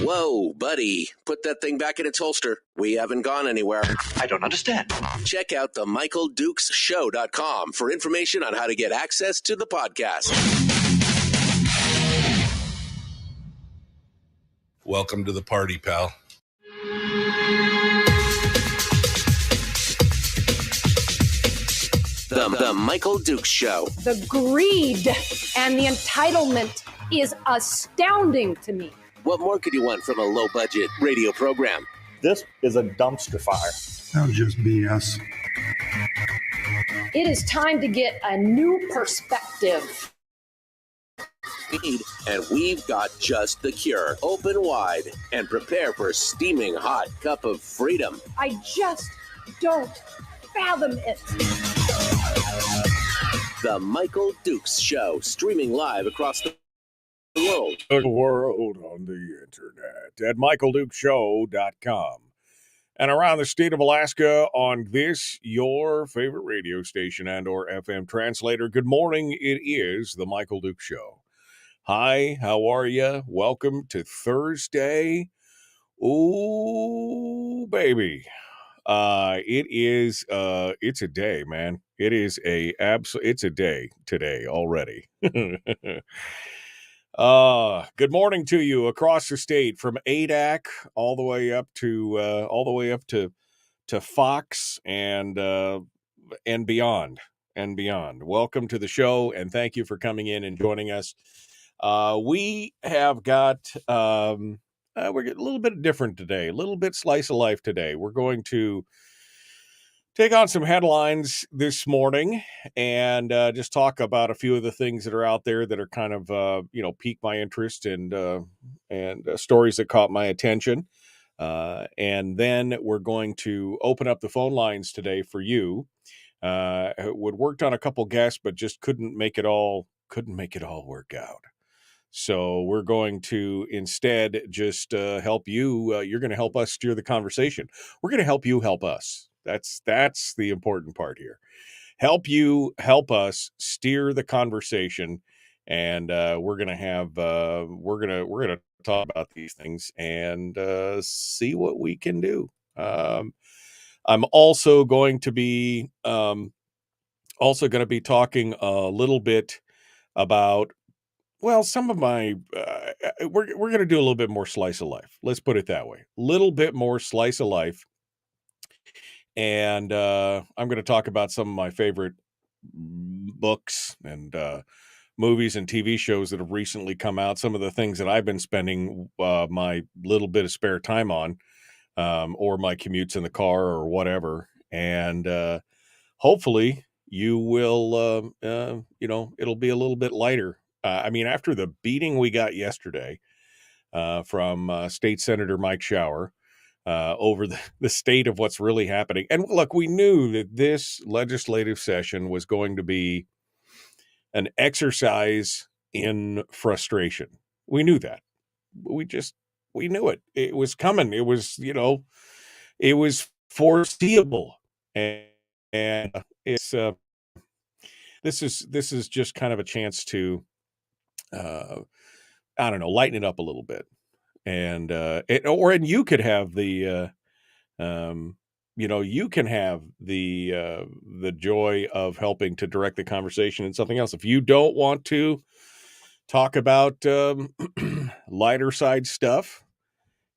Whoa, buddy. Put that thing back in its holster. We haven't gone anywhere. I don't understand. Check out the MichaelDukesShow.com for information on how to get access to the podcast. Welcome to the party, pal. The Michael Dukes Show. The greed and the entitlement is astounding to me. What more could you want from a low-budget radio program? This is a dumpster fire. That'll just BS. It is time to get a new perspective. And we've got just the cure. Open wide and prepare for a steaming hot cup of freedom. I just don't fathom it. The Michael Dukes Show, streaming live across the world. The world on the internet at MichaelDukesShow.com. And around the state of Alaska on this, your favorite radio station and or FM translator. Good morning. It is the Michael Dukes Show. Hi, how are you? Welcome to Thursday. Ooh, baby. It's a day, man. It's a day today already. Good morning to you across the state from Adak all the way up to Fox and beyond. Welcome to the show and thank you for coming in and joining us. We have got we're getting a little bit different today, a little bit slice of life today. We're going to take on some headlines this morning and just talk about a few of the things that are out there that are kind of, piqued my interest and stories that caught my attention. And then we're going to open up the phone lines today for you. Would worked on a couple guests, but just couldn't make it all work out. So we're going to instead just help you. You're going to help us steer the conversation. We're going to help you help us. That's the important part here. Help you help us steer the conversation, and we're going to talk about these things and see what we can do. I'm also going to be talking a little bit about. Well, some of my, we're going to do a little bit more slice of life. Let's put it that way. Little bit more slice of life. And I'm going to talk about some of my favorite books and movies and TV shows that have recently come out. Some of the things that I've been spending my little bit of spare time on, or my commutes in the car or whatever. And hopefully you will, it'll be a little bit lighter. After the beating we got yesterday from State Senator Mike Shower over the state of what's really happening. And look, we knew that this legislative session was going to be an exercise in frustration. We knew that. We knew it. It was coming. It was, it was foreseeable. And it's this is just kind of a chance to lighten it up a little bit, and you could have the, you can have the joy of helping to direct the conversation in something else. If you don't want to talk about lighter side stuff,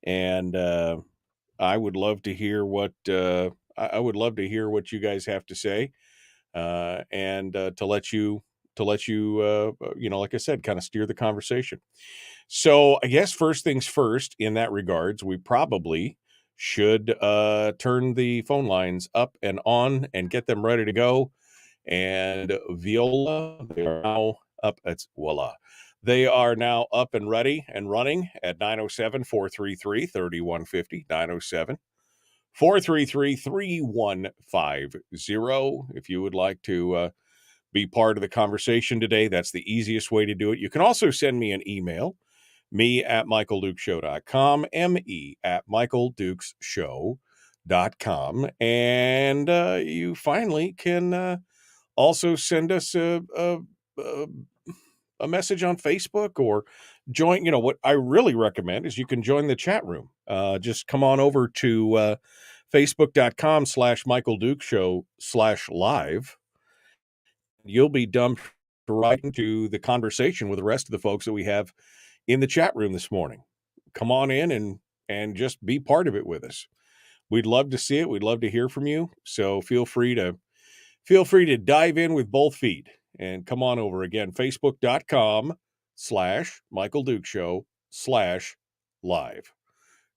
and I would love to hear what you guys have to say, and to let you, like I said, kind of steer the conversation. So I guess first things first in that regards, we probably should turn the phone lines up and on and get them ready to go. And Viola, they are now up. Voila. They are now up and ready and running at 907-433-3150, 907-433-3150. If you would like to be part of the conversation today, that's the easiest way to do it. You can also send me an email, me@MichaelDukesShow.com, me@MichaelDukesShow.com. And you finally can also send us a message on Facebook, or join. What I really recommend is you can join the chat room. Just come on over to facebook.com/Michael Duke Show /live. You'll be dumped right into the conversation with the rest of the folks that we have in the chat room this morning. Come on in and just be part of it with us. We'd love to see it. We'd love to hear from you. So feel free to dive in with both feet and come on over. Again, facebook.com/Michael Duke Show /live.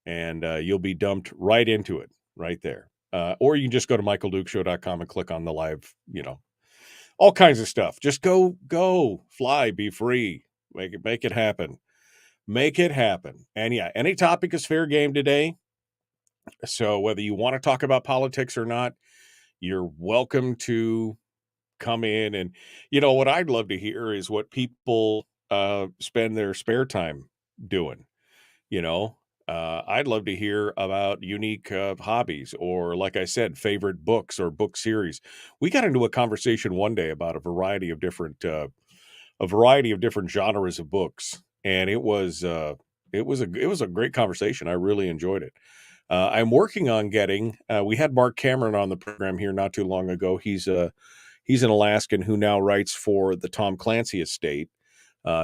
And you'll be dumped right into it right there. Or you can just go to michaeldukeshow.com and click on the live, all kinds of stuff. Just go, fly, be free, make it happen. Make it happen. And yeah, any topic is fair game today. So whether you want to talk about politics or not, you're welcome to come in. And what I'd love to hear is what people spend their spare time doing. I'd love to hear about unique hobbies, or, like I said, favorite books or book series. We got into a conversation one day about a variety of different genres of books, and it was a great conversation. I really enjoyed it. I'm working on getting. We had Mark Cameron on the program here not too long ago. He's an Alaskan who now writes for the Tom Clancy estate.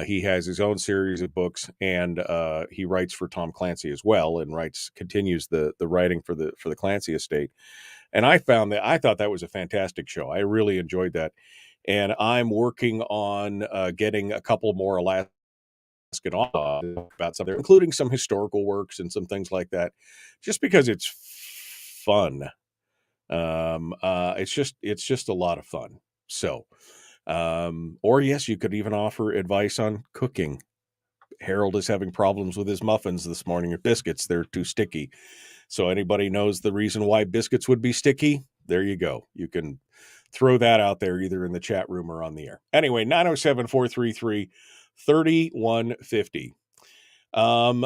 He has his own series of books, and he writes for Tom Clancy as well, and continues the writing for the Clancy estate. And I thought that was a fantastic show. I really enjoyed that, and I'm working on getting a couple more Alaskan about something, including some historical works and some things like that, just because it's fun. It's just a lot of fun. So, or yes, you could even offer advice on cooking. Harold is having problems with his muffins this morning, or biscuits. They're too sticky. So anybody knows the reason why biscuits would be sticky? There you go. You can throw that out there either in the chat room or on the air. Anyway, 907-433-3150. From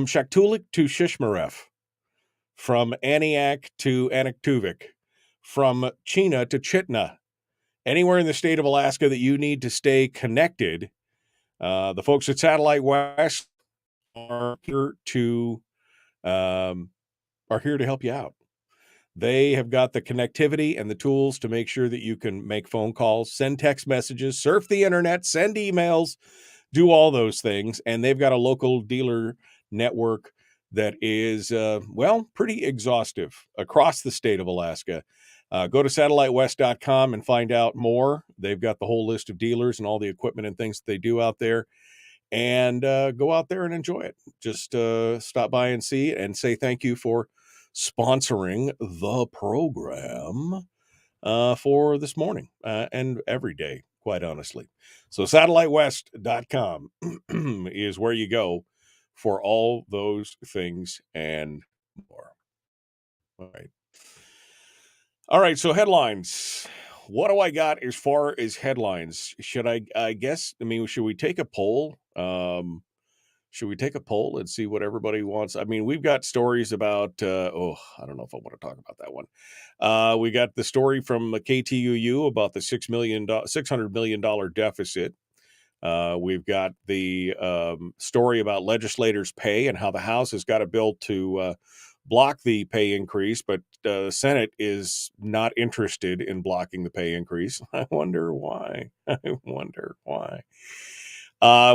Shaktoolik to Shishmaref, from Aniak to Anaktuvik, from Chena to Chitna, anywhere in the state of Alaska that you need to stay connected, the folks at Satellite West are here to help you out. They have got the connectivity and the tools to make sure that you can make phone calls, send text messages, surf the internet, send emails, do all those things. And they've got a local dealer network that is, pretty exhaustive across the state of Alaska. Go to satellitewest.com and find out more. They've got the whole list of dealers and all the equipment and things that they do out there. And go out there and enjoy it. Just stop by and see and say thank you for sponsoring the program for this morning and every day, quite honestly. So satellitewest.com is where you go for all those things and more. All right, so headlines. What do I got as far as headlines? Should should we take a poll? Should we take a poll and see what everybody wants? I mean, we've got stories about, I don't know if I want to talk about that one. We got the story from KTUU about the $600 million deficit. We've got the story about legislators' pay and how the House has got a bill to block the pay increase, but the Senate is not interested in blocking the pay increase. I wonder why.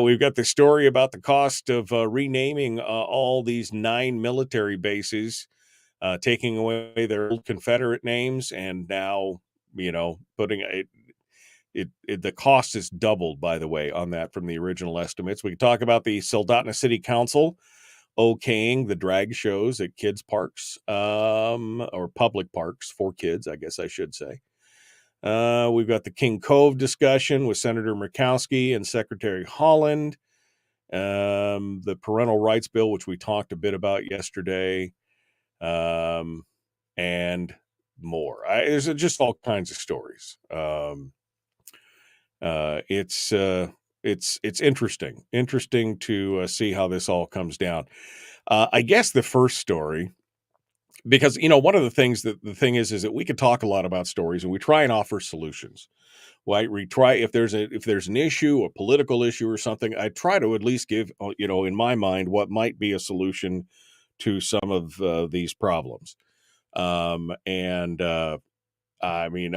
We've got the story about the cost of renaming all these 9 military bases, taking away their old Confederate names, and now, putting the cost is doubled, by the way, on that from the original estimates. We can talk about the Soldotna City Council okaying the drag shows at kids' parks, or public parks for kids, I guess I should say. We've got the King Cove discussion with Senator Murkowski and Secretary Holland. The parental rights bill, which we talked a bit about yesterday, and more. There's just all kinds of stories. It's interesting to see how this all comes down. I guess the first story because, one of the things the thing is that we could talk a lot about stories and we try and offer solutions. Right? We try, if there's an issue, a political issue or something, I try to at least give, in my mind, what might be a solution to some of these problems. And I mean,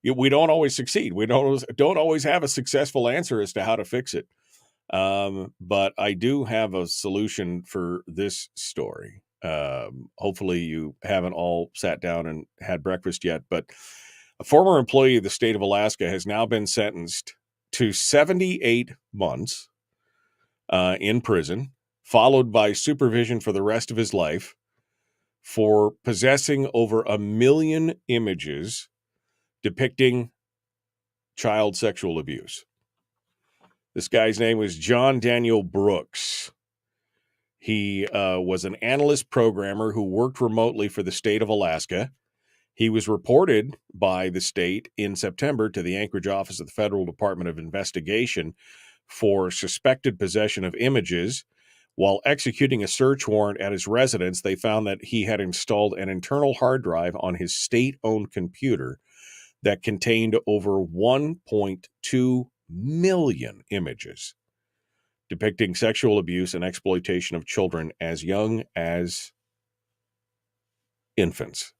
we don't always succeed. We don't always have a successful answer as to how to fix it. But I do have a solution for this story. Hopefully you haven't all sat down and had breakfast yet, but a former employee of the state of Alaska has now been sentenced to 78 months in prison, followed by supervision for the rest of his life for possessing over 1 million images depicting child sexual abuse. This guy's name was John Daniel Brooks. He was an analyst programmer who worked remotely for the state of Alaska. He was reported by the state in September to the Anchorage office of the Federal Department of Investigation for suspected possession of images. While executing a search warrant at his residence, they found that he had installed an internal hard drive on his state-owned computer that contained over 1.2 million images depicting sexual abuse and exploitation of children as young as infants.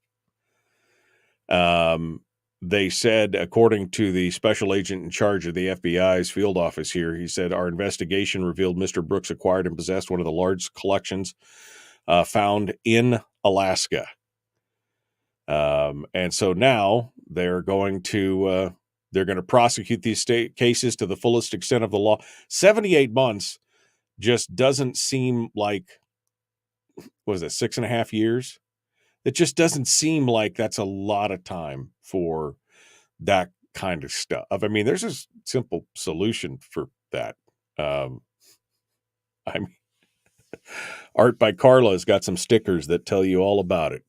They said, according to the special agent in charge of the FBI's field office here, he said, our investigation revealed Mr. Brooks acquired and possessed one of the largest collections found in Alaska. And so now they're going to prosecute these state cases to the fullest extent of the law. 78 months just doesn't seem like, what is it, 6.5 years? It just doesn't seem like that's a lot of time for that kind of stuff. I mean, there's a simple solution for that. I mean, Art by Carla has got some stickers that tell you all about it.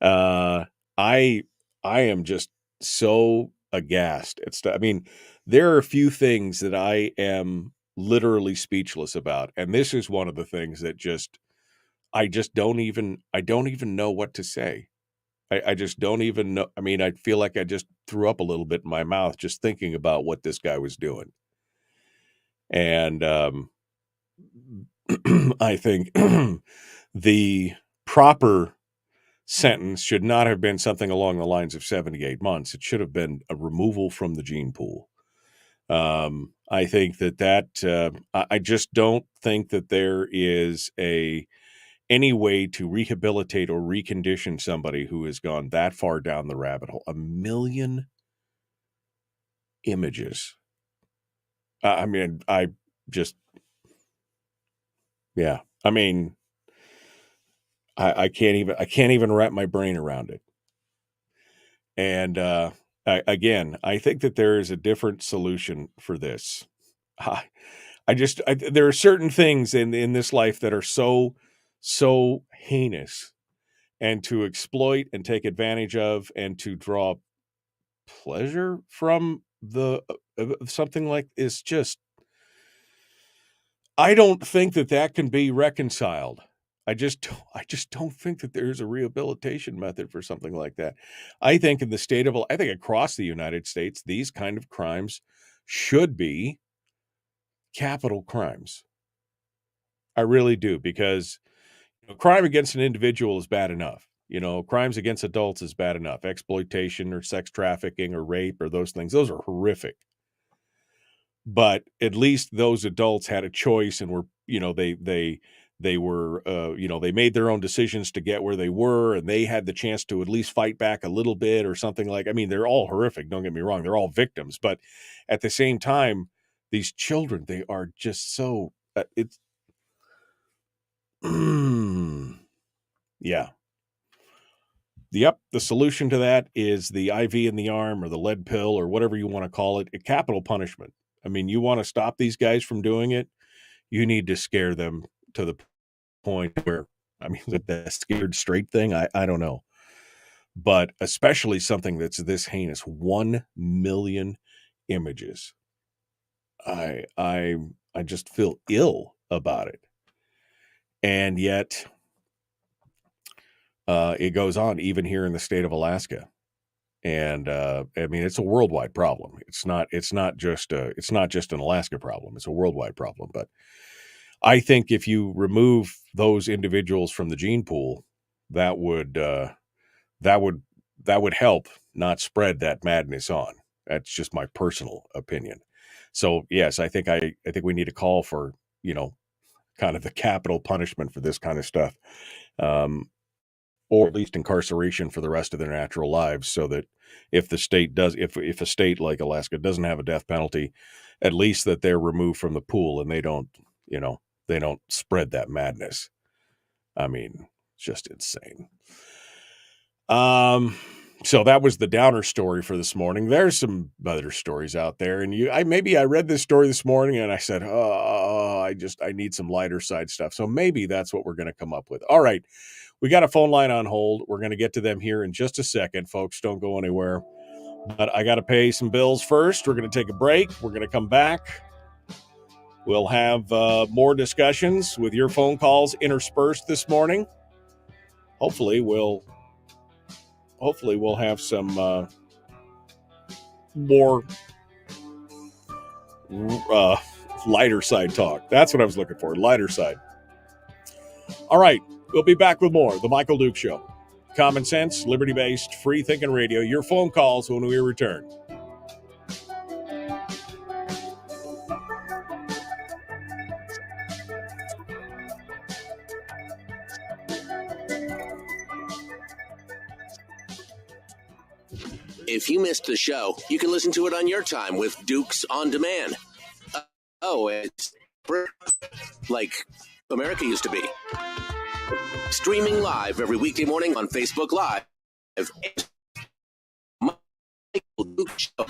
I am just so aghast. I mean, there are a few things that I am literally speechless about, and this is one of the things that I don't even know what to say. I just don't even know. I mean, I feel like I just threw up a little bit in my mouth just thinking about what this guy was doing. And I think the proper sentence should not have been something along the lines of 78 months. It should have been a removal from the gene pool. I think that I just don't think that there is any way to rehabilitate or recondition somebody who has gone that far down the rabbit hole. 1 million images. I mean, yeah. I mean, I can't even wrap my brain around it. And I think that there is a different solution for this. There are certain things in this life that are so heinous, and to exploit and take advantage of and to draw pleasure from something like is just, I don't think that can be reconciled. I just don't think that there's a rehabilitation method for something like that. I think I think across the United States, these kind of crimes should be capital crimes. I really do, because crime against an individual is bad enough. Crimes against adults is bad enough. Exploitation or sex trafficking or rape or those things, those are horrific. But at least those adults had a choice and were, they were, they made their own decisions to get where they were, and they had the chance to at least fight back a little bit or something like. I mean, they're all horrific. Don't get me wrong; they're all victims. But at the same time, these children, they are just so. Yeah. Yep. The solution to that is the IV in the arm or the lead pill or whatever you want to call it. A capital punishment. I mean, you want to stop these guys from doing it, you need to scare them to the point where, I mean, the scared straight thing, I don't know. But especially something that's this heinous, 1 million images. I just feel ill about it. And yet it goes on even here in the state of Alaska. And I mean, it's a worldwide problem. It's not just an Alaska problem. It's a worldwide problem. But I think if you remove those individuals from the gene pool, that would help not spread that madness on. That's just my personal opinion. So yes, I think we need to call for, kind of the capital punishment for this kind of stuff, or at least incarceration for the rest of their natural lives, so that if a state like Alaska doesn't have a death penalty, at least that they're removed from the pool and they don't spread that madness. I mean, it's just insane. So that was the downer story for this morning. There's some other stories out there, and I read this story this morning and I said, I need some lighter side stuff. So maybe that's what we're going to come up with. All right. We got a phone line on hold. We're going to get to them here in just a second, folks. Don't go anywhere. But I got to pay some bills first. We're going to take a break. We're going to come back. We'll have more discussions with your phone calls interspersed this morning. Hopefully we'll have some more lighter side talk. That's what I was looking for, lighter side. All right, we'll be back with more. The Michael Duke Show. Common sense, liberty-based, free-thinking radio. Your phone calls when we return. If you missed the show, you can listen to it on your time with Dukes on Demand. It's like America used to be. Streaming live every weekday morning on Facebook Live. Michael Duke Show.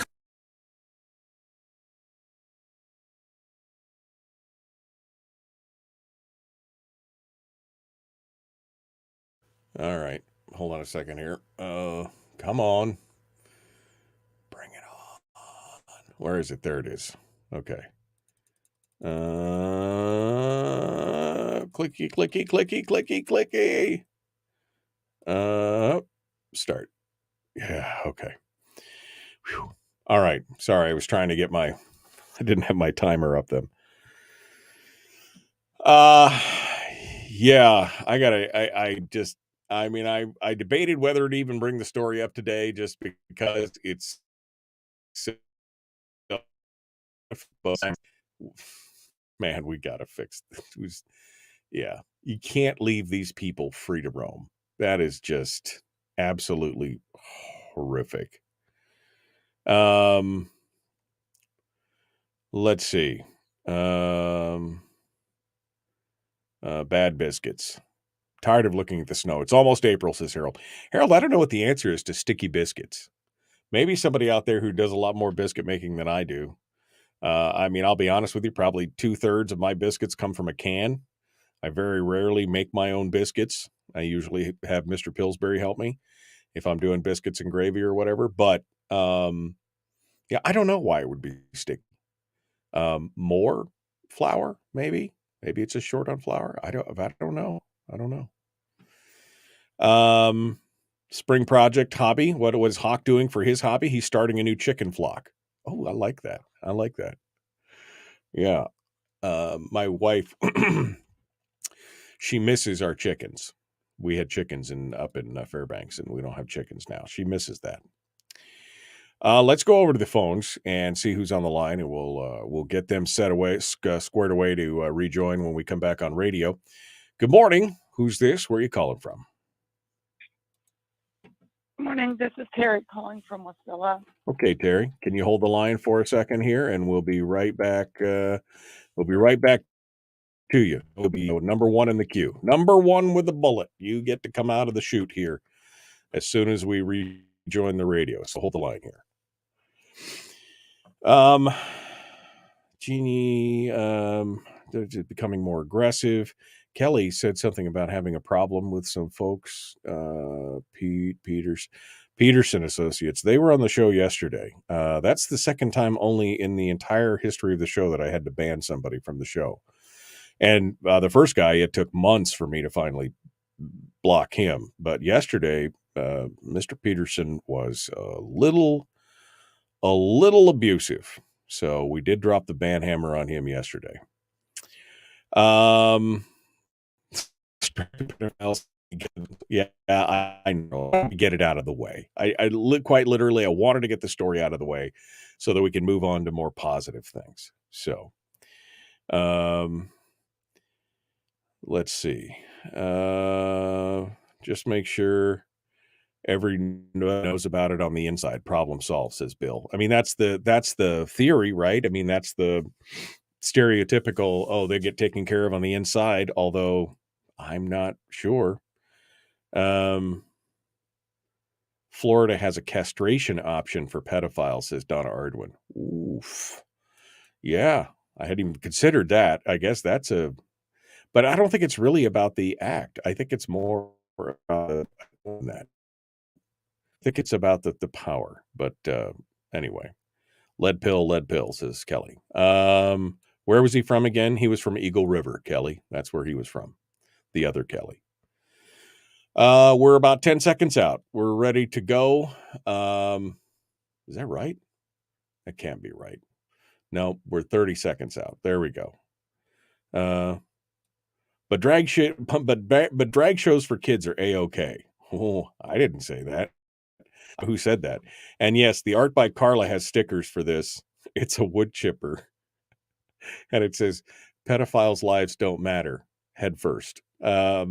All right. Hold on a second here. Come on. Bring it on. Where is it? There it is. Okay. Clicky, clicky, clicky, clicky, clicky. Start. Yeah, okay. Whew. All right. Sorry, I was trying to get I didn't have my timer up then. Yeah, I debated whether to even bring the story up today just because it's so, man, we got to fix this. Yeah, you can't leave these people free to roam. That is just absolutely horrific. Let's see. Bad biscuits. Tired of looking at the snow. It's almost April, says Harold. Harold, I don't know what the answer is to sticky biscuits. Maybe somebody out there who does a lot more biscuit making than I do. I'll be honest with you, probably 2/3 of my biscuits come from a can. I very rarely make my own biscuits. I usually have Mr. Pillsbury help me if I'm doing biscuits and gravy or whatever. But yeah, I don't know why it would be sticky. More flour, maybe. Maybe it's a short on flour. I don't know. Spring project hobby. What was Hawk doing for his hobby? He's starting a new chicken flock. Oh, I like that. Yeah. My wife, she misses our chickens. We had chickens up in Fairbanks, and we don't have chickens now. She misses that. Let's go over to the phones and see who's on the line, and we'll get them squared away to rejoin when we come back on radio. Good morning. Who's this? Where are you calling from? Good morning. This is Terry calling from Wasilla. Okay, Terry. Can you hold the line for a second here, and we'll be right back. We'll be right back to you. We'll be number one in the queue. Number one with the bullet. You get to come out of the chute here as soon as we rejoin the radio. So hold the line here. Jeannie, they're becoming more aggressive. Kelly said something about having a problem with some folks. Peterson Associates. They were on the show yesterday. That's the second time only in the entire history of the show that I had to ban somebody from the show. And the first guy, it took months for me to finally block him. But yesterday, Mr. Peterson was a little abusive. So we did drop the ban hammer on him yesterday. Yeah, I know. Get it out of the way. Quite literally, I wanted to get the story out of the way so that we can move on to more positive things. So, let's see. Just make sure everyone knows about it on the inside. Problem solved, says Bill. I mean, that's the theory, right? I mean, that's the stereotypical, oh, they get taken care of on the inside, although I'm not sure. Florida has a castration option for pedophiles, says Donna Ardwin. Oof. Yeah, I hadn't even considered that. I guess but I don't think it's really about the act. I think it's more about that. I think it's about the power. But anyway, lead pill, says Kelly. Where was he from again? He was from Eagle River, Kelly. That's where he was from. The other Kelly. We're about 10 seconds out. We're ready to go. Is that right? That can't be right. No, we're 30 seconds out. There we go. But drag shows for kids are A-okay. Oh, I didn't say that. Who said that? And yes, the art by Carla has stickers for this. It's a wood chipper. And it says, pedophiles' lives don't matter. Head first. They're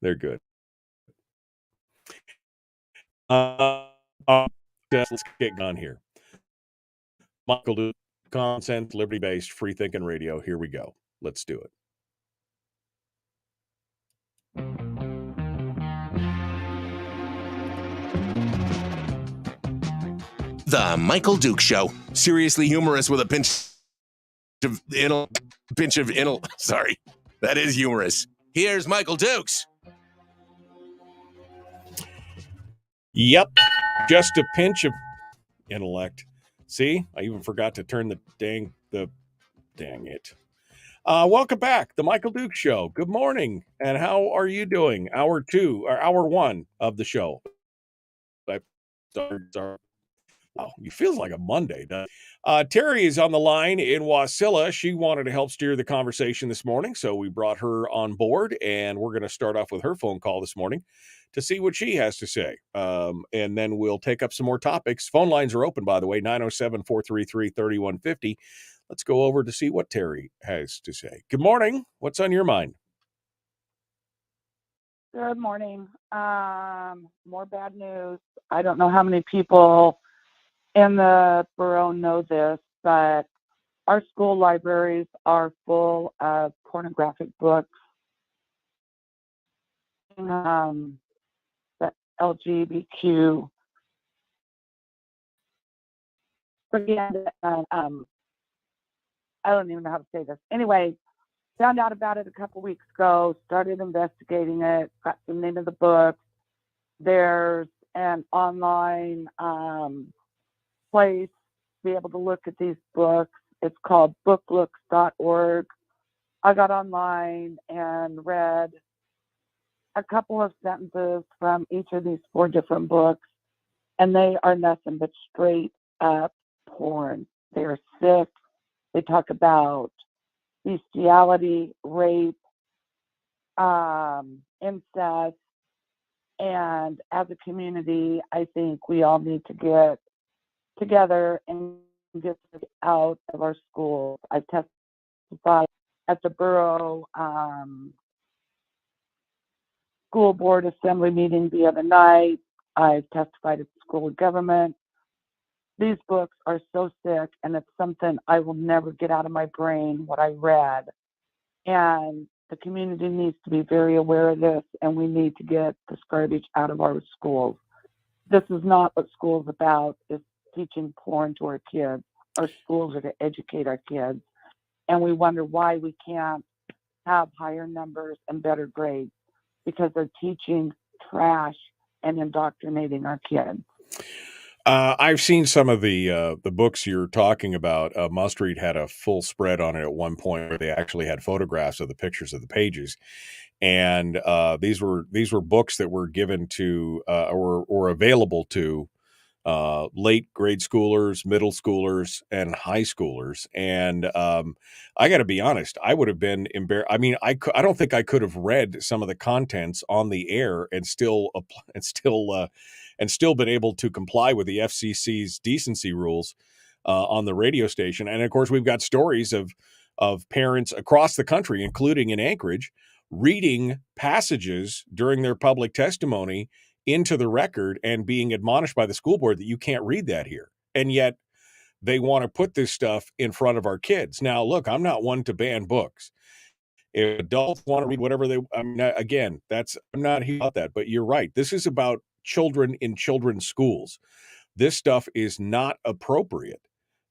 good. Let's get on here. Michael Duke, content, liberty-based, free-thinking radio. Here we go. Let's do it. The Michael Duke Show. Seriously humorous with a pinch of sorry, that is humorous. Here's Michael Dukes. Yep, just a pinch of intellect. See, I even forgot to turn the dang it. Welcome back, the Michael Duke Show. Good morning, and how are you doing? Hour 1 of the show. Oh, it feels like a Monday. Terry is on the line in Wasilla. She wanted to help steer the conversation this morning, so we brought her on board, and we're going to start off with her phone call this morning to see what she has to say. And then we'll take up some more topics. Phone lines are open, by the way, 907-433-3150. Let's go over to see what Terry has to say. Good morning. What's on your mind? Good morning. More bad news. I don't know how many people in the borough know this, but our school libraries are full of pornographic books, the LGBTQ propaganda. I don't even know how to say this. Anyway, found out about it a couple weeks ago, started investigating it, got the name of the book. There's an online place to be able to look at these books. It's called booklooks.org. I got online and read a couple of sentences from each of these 4 different books, and they are nothing but straight up porn. They're sick. They talk about bestiality, rape, incest, and as a community, I think we all need to get together and get this out of our schools. I testified at the borough school board assembly meeting the other night. I've testified at the school of government. These books are so sick, and it's something I will never get out of my brain what I read. And the community needs to be very aware of this, and we need to get this garbage out of our schools. This is not what school is about, is teaching porn to our kids. Our schools are to educate our kids, and we wonder why we can't have higher numbers and better grades, because they're teaching trash and indoctrinating our kids. I've seen some of the books you're talking about. Must Read had a full spread on it at one point where they actually had photographs of the pictures of the pages, and these were books that were given to or available to late grade schoolers, middle schoolers, and high schoolers. And I got to be honest, I would have been embarrassed. I mean, I don't think I could have read some of the contents on the air and still been able to comply with the FCC's decency rules on the radio station. And of course, we've got stories of parents across the country, including in Anchorage, reading passages during their public testimony into the record and being admonished by the school board that you can't read that here. And yet they want to put this stuff in front of our kids. Now, look, I'm not one to ban books. If adults want to read whatever I'm not here about that, but you're right. This is about children in children's schools. This stuff is not appropriate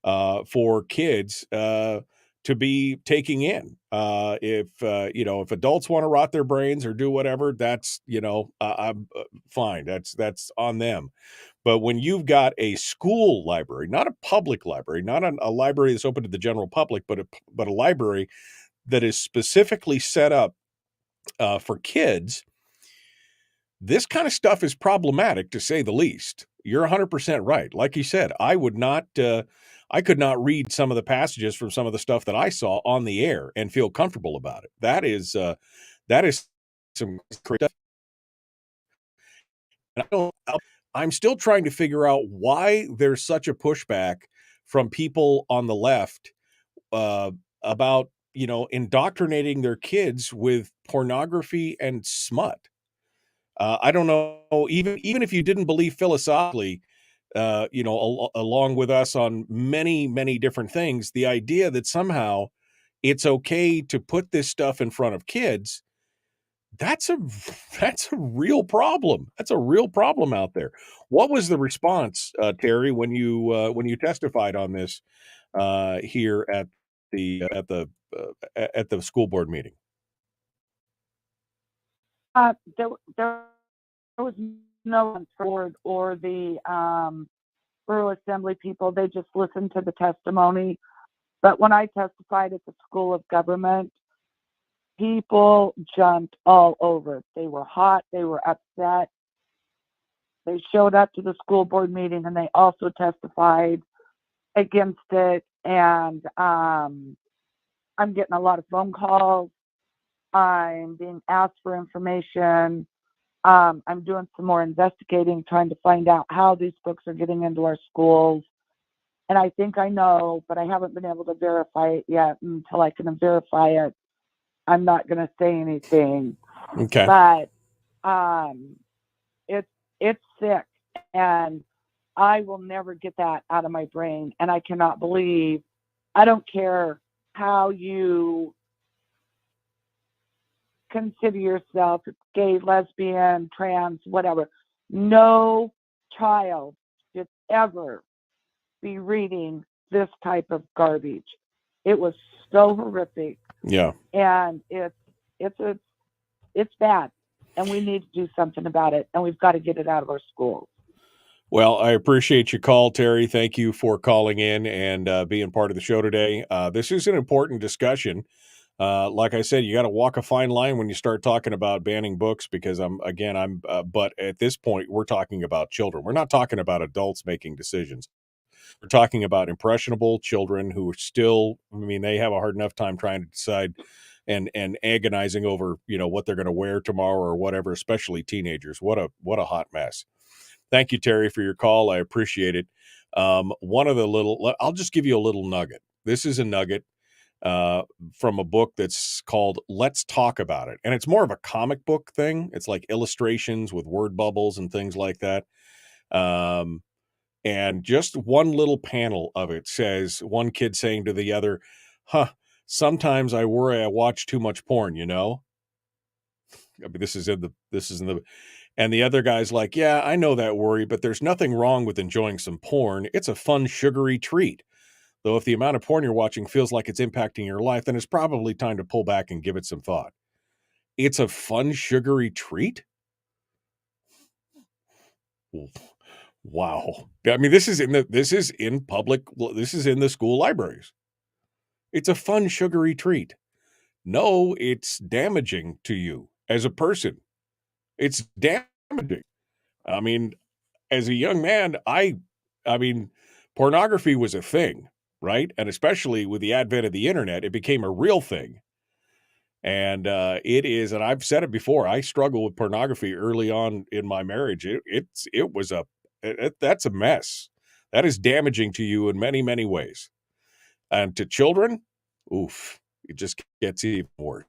for kids to be taking in. If adults want to rot their brains or do whatever, that's, I'm fine. That's on them. But when you've got a school library, not a public library, not a library that's open to the general public, but a library that is specifically set up for kids, this kind of stuff is problematic, to say the least. You're 100% right. Like you said, I could not read some of the passages from some of the stuff that I saw on the air and feel comfortable about it. That is some great stuff. And I'm still trying to figure out why there's such a pushback from people on the left about, indoctrinating their kids with pornography and smut. I don't know, even if you didn't believe philosophically, along with us on many, many different things, the idea that somehow it's okay to put this stuff in front of kids, that's a real problem. That's a real problem out there. What was the response, Terry, when you testified on this here at the school board meeting? There was no one forward or the Borough Assembly people. They just listened to the testimony. But when I testified at the School of Government, people jumped all over. They were hot. They were upset. They showed up to the school board meeting and they also testified against it. And I'm getting a lot of phone calls. I'm being asked for information. I'm doing some more investigating, trying to find out how these books are getting into our schools. And I think I know, but I haven't been able to verify it yet. Until I can verify it, I'm not going to say anything. Okay. But it's sick, and I will never get that out of my brain. And I cannot believe, I don't care how you consider yourself gay, lesbian, trans, whatever. No child should ever be reading this type of garbage. It was so horrific. Yeah. And it's bad. And we need to do something about it. And we've got to get it out of our schools. Well, I appreciate your call, Terry. Thank you for calling in and being part of the show today. This is an important discussion. Like I said, you got to walk a fine line when you start talking about banning books, because but at this point, we're talking about children. We're not talking about adults making decisions. We're talking about impressionable children who are still, they have a hard enough time trying to decide and agonizing over, what they're going to wear tomorrow or whatever, especially teenagers. What a hot mess. Thank you, Terry, for your call. I appreciate it. I'll just give you a little nugget. This is a nugget from a book that's called Let's Talk About It. And it's more of a comic book thing. It's like illustrations with word bubbles and things like that. And just one little panel of it says, one kid saying to the other, sometimes I worry I watch too much porn, this is in the, and the other guy's like, yeah, I know that worry, but there's nothing wrong with enjoying some porn. It's a fun, sugary treat. Though if the amount of porn you're watching feels like it's impacting your life, then it's probably time to pull back and give it some thought. It's a fun, sugary treat? Wow. I mean, this is in the school libraries. It's a fun, sugary treat. No, it's damaging to you as a person. It's damaging. I mean, as a young man, I mean, pornography was a thing, right? And especially with the advent of the internet, it became a real thing. And it is, and I've said it before, I struggled with pornography early on in my marriage. That's a mess. That is damaging to you in many, many ways. And to children, oof, it just gets even worse.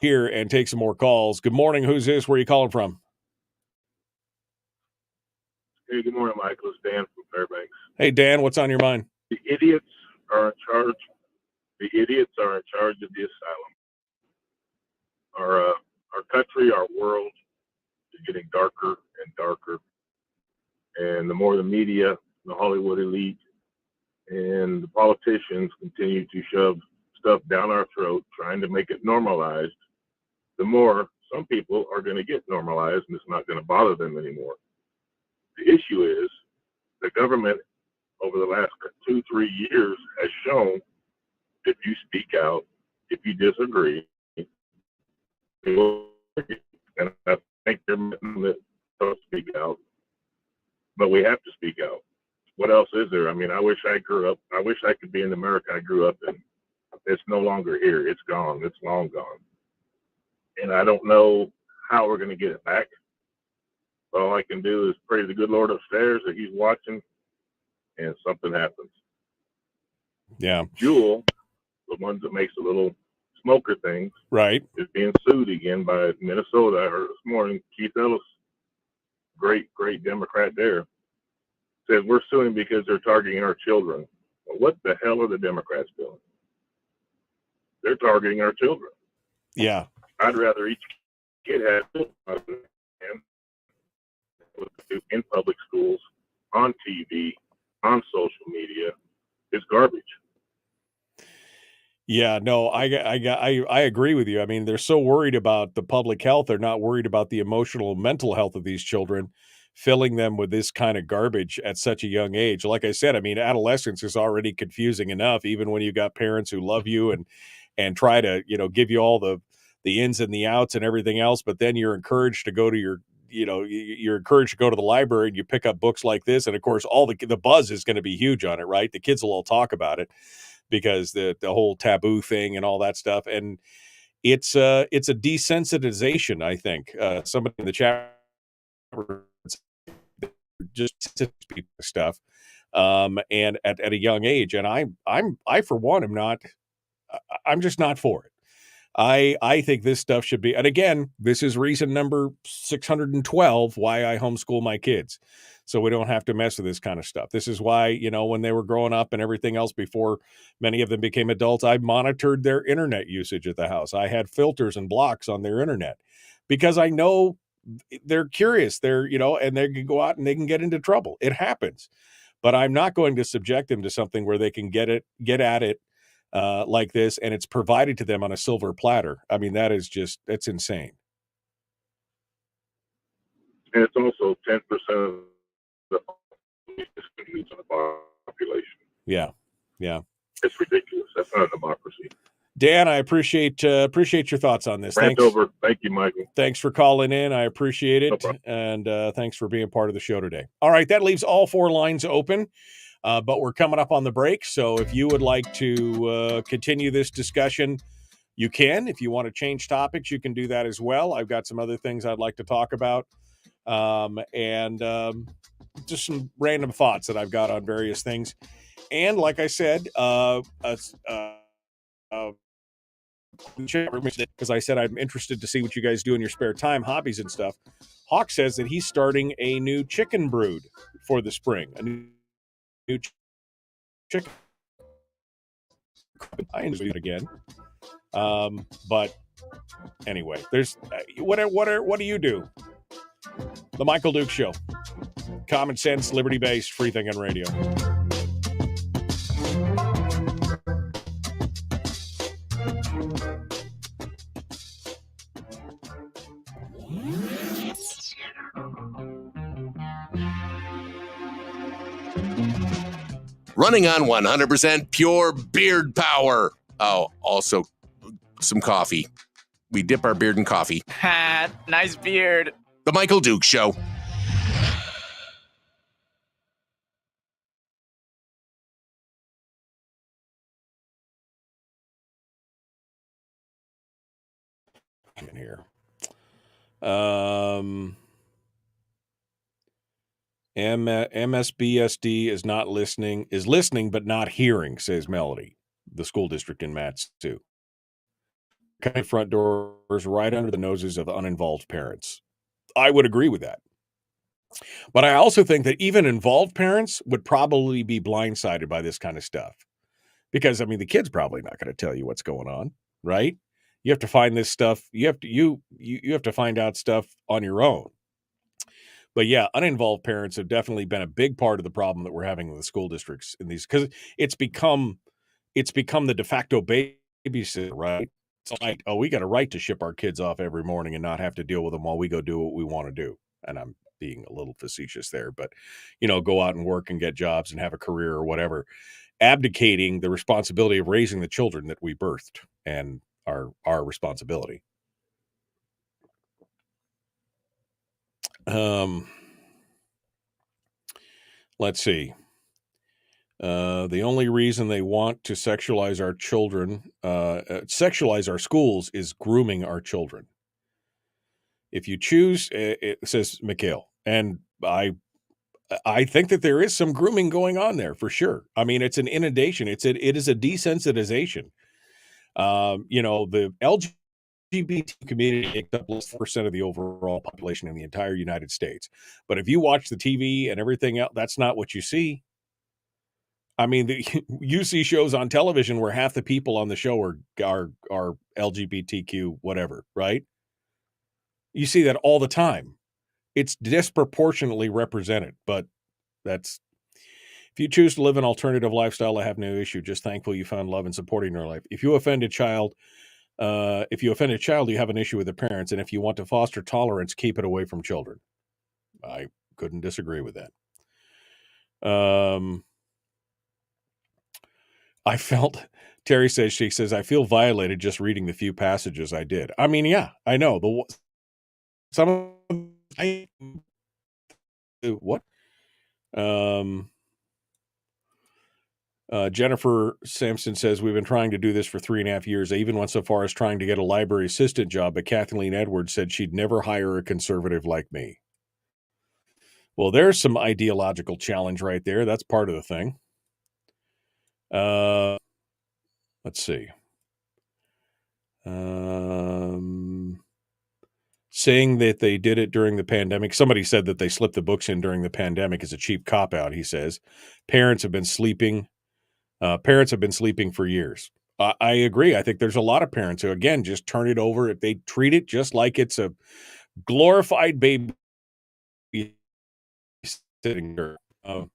Here and take some more calls. Good morning. Who's this? Where are you calling from? Hey, good morning, Michael. It's Dan from Fairbanks. Hey, Dan, what's on your mind? The idiots are in charge. The idiots are in charge of the asylum. Our country, our world is getting darker and darker. And the more the media, the Hollywood elite, and the politicians continue to shove stuff down our throat, trying to make it normalized, the more some people are going to get normalized, and it's not going to bother them anymore. The issue is the government over the last 2-3 years has shown if you speak out, if you disagree, they will, and I think they're meant to speak out, but we have to speak out. What else is there? I mean, I wish I could be in the America I grew up in. It's no longer here. It's gone. It's long gone. And I don't know how we're going to get it back. All I can do is pray to the good Lord upstairs that he's watching and something happens. Yeah. Juul, the one that makes the little smoker things, right, is being sued again by Minnesota. I heard this morning, Keith Ellis, great Democrat there, says we're suing because they're targeting our children. Well, what the hell are the Democrats doing? They're targeting our children. Yeah. I'd rather each kid have in public schools, on TV, on social media. It's garbage. Yeah, no, I agree with you. I mean, they're so worried about the public health. They're not worried about the emotional, mental health of these children, filling them with this kind of garbage at such a young age. Like I said, I mean, adolescence is already confusing enough, even when you got parents who love you and try to, give you all the ins and the outs and everything else. But then you're encouraged to go to you're encouraged to go to the library and you pick up books like this. And of course, all the buzz is going to be huge on it, right? The kids will all talk about it because the whole taboo thing and all that stuff. And it's a desensitization, I think. Somebody in the chat just stuff. And at a young age. And I for one I'm just not for it. I think this stuff should be, and again, this is reason number 612 why I homeschool my kids. So we don't have to mess with this kind of stuff. This is why, when they were growing up and everything else before many of them became adults, I monitored their internet usage at the house. I had filters and blocks on their internet because I know they're curious. They're, and they can go out and they can get into trouble. It happens. But I'm not going to subject them to something where they can get at it like this, and it's provided to them on a silver platter. I mean, that's insane. And it's also 10% of the population. Yeah. It's ridiculous. That's not a democracy. Dan, I appreciate your thoughts on this. Thanks. Over. Thank you, Michael. Thanks for calling in. I appreciate it. No and thanks for being part of the show today. All right, that leaves all 4 lines open. But we're coming up on the break, so if you would like to continue this discussion, you can. If you want to change topics, you can do that as well. I've got some other things I'd like to talk about, and just some random thoughts that I've got on various things. And like I said, because I said I'm interested to see what you guys do in your spare time, hobbies and stuff. Hawk says that he's starting a new chicken brood for the spring. A new chicken. I enjoy it again. But anyway, there's what do you do? The Michael Duke Show. Common sense, liberty-based, free thinking radio. running on 100% pure beard power. Oh, also some coffee. We dip our beard in coffee. Ha, nice beard. The Michael Duke Show. In here. MSBSD is not listening, is listening but not hearing, says Melody, the school district in Matsu. Kind of front doors right under the noses of uninvolved parents. I would agree with that. But I also think that even involved parents would probably be blindsided by this kind of stuff. Because, I mean, the kid's probably not going to tell you what's going on, right? You have to find this stuff. You have to find out stuff on your own. But yeah, uninvolved parents have definitely been a big part of the problem that we're having with the school districts in these, because it's become the de facto babysitter, right? It's like, oh, we got a right to ship our kids off every morning and not have to deal with them while we go do what we want to do. And I'm being a little facetious there, but go out and work and get jobs and have a career or whatever, abdicating the responsibility of raising the children that we birthed and our responsibility. Let's see. The only reason they want to sexualize our children, sexualize our schools, is grooming our children. If you choose, it says Mikhail, and I think that there is some grooming going on there for sure. I mean, it's an inundation. It is a desensitization. The LGBT community makes up less than 1% of the overall population in the entire United States. But if you watch the TV and everything else, that's not what you see. I mean, you see shows on television where half the people on the show are LGBTQ whatever, right? You see that all the time. It's disproportionately represented, but that's, if you choose to live an alternative lifestyle, I have no issue. Just thankful you found love and support in your life. If you offend a child, you have an issue with the parents. And if you want to foster tolerance, keep it away from children. I couldn't disagree with that. Terry says, I feel violated just reading the few passages I did. I mean, yeah, I know. Jennifer Sampson says, we've been trying to do this for 3.5 years. I even went so far as trying to get a library assistant job, but Kathleen Edwards said she'd never hire a conservative like me. Well, there's some ideological challenge right there. That's part of the thing. Let's see. Saying that they did it during the pandemic. Somebody said that they slipped the books in during the pandemic is a cheap cop-out, he says. Parents have been sleeping for years. I agree. I think there's a lot of parents who, again, just turn it over. If they treat it just like it's a glorified baby sitting there. I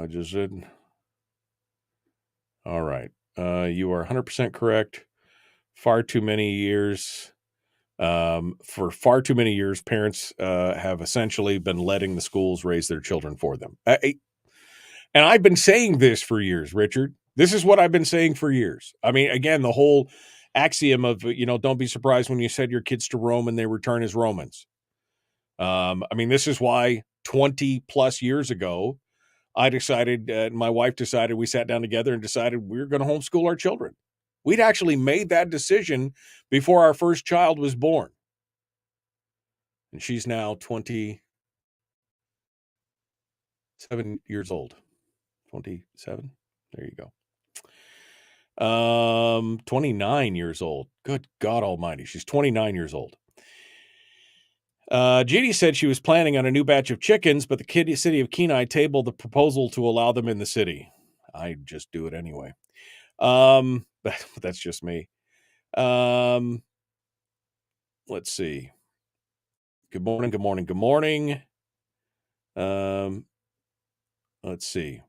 just said, all right. You are 100% correct. For far too many years, parents have essentially been letting the schools raise their children for them. And I've been saying this for years, Richard. This is what I've been saying for years. I mean, again, the whole axiom of, don't be surprised when you send your kids to Rome and they return as Romans. I mean, this is why 20 plus years ago, my wife decided, we sat down together and decided we were going to homeschool our children. We'd actually made that decision before our first child was born. And she's now 27 years old. 27? There you go. 29 years old. Good God almighty. She's 29 years old. Judy said she was planning on a new batch of chickens, but the city of Kenai tabled the proposal to allow them in the city. I'd just do it anyway. But that's just me. Let's see. Good morning. Let's see.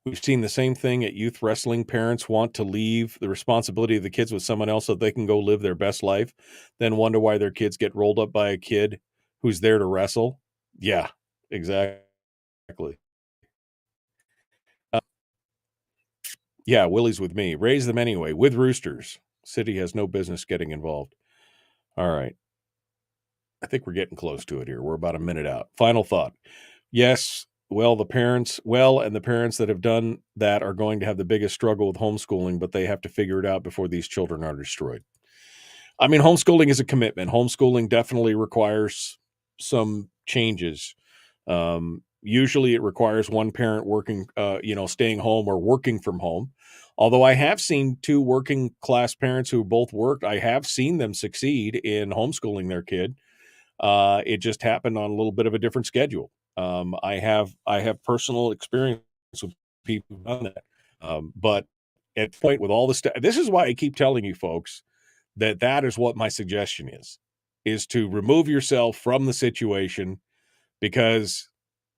We've seen the same thing at youth wrestling. Parents want to leave the responsibility of the kids with someone else so they can go live their best life, then wonder why their kids get rolled up by a kid who's there to wrestle. Yeah, exactly. Yeah, Willie's with me. Raise them anyway, with roosters. City has no business getting involved. All right. I think we're getting close to it here. We're about a minute out. Final thought. Yes, and the parents that have done that are going to have the biggest struggle with homeschooling, but they have to figure it out before these children are destroyed. I mean, homeschooling is a commitment. Homeschooling definitely requires some changes. Usually it requires one parent working, staying home or working from home. Although I have seen two working class parents who both worked, I have seen them succeed in homeschooling their kid. It just happened on a little bit of a different schedule. I have personal experience with people who've done that. But at the point with all the stuff, this is why I keep telling you folks that is what my suggestion is to remove yourself from the situation, because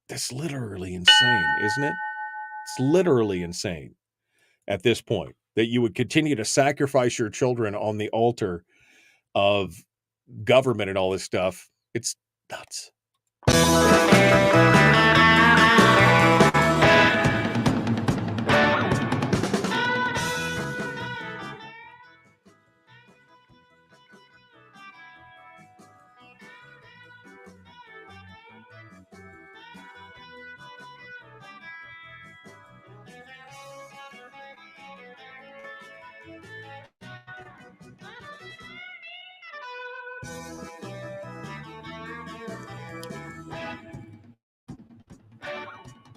that's literally insane, isn't it? It's literally insane at this point that you would continue to sacrifice your children on the altar of government and all this stuff. It's nuts.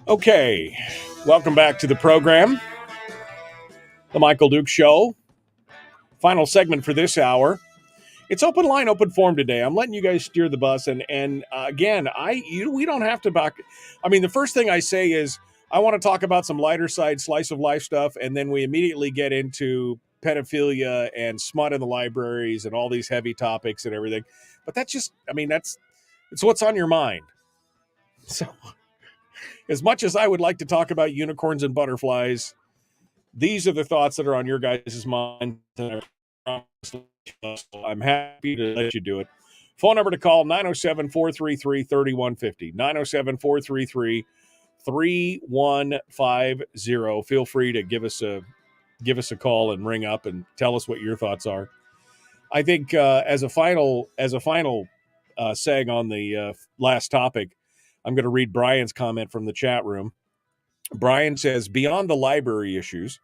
Okay, welcome back to the program, The Michael Duke Show. Final segment for this hour. It's open line, open forum today. I'm letting you guys steer the bus, and again, we don't have to back. I mean, the first thing I say is I want to talk about some lighter side slice of life stuff, and then we immediately get into pedophilia and smut in the libraries and all these heavy topics and everything. But that's just, it's what's on your mind. So, as much as I would like to talk about unicorns and butterflies, these are the thoughts that are on your guys' mind. I'm happy to let you do it. Phone number to call, 907-433-3150. 907-433-3150. Feel free to give us a call and ring up and tell us what your thoughts are. I think as a final seg on the last topic, I'm going to read Brian's comment from the chat room. Brian says, beyond the library issues,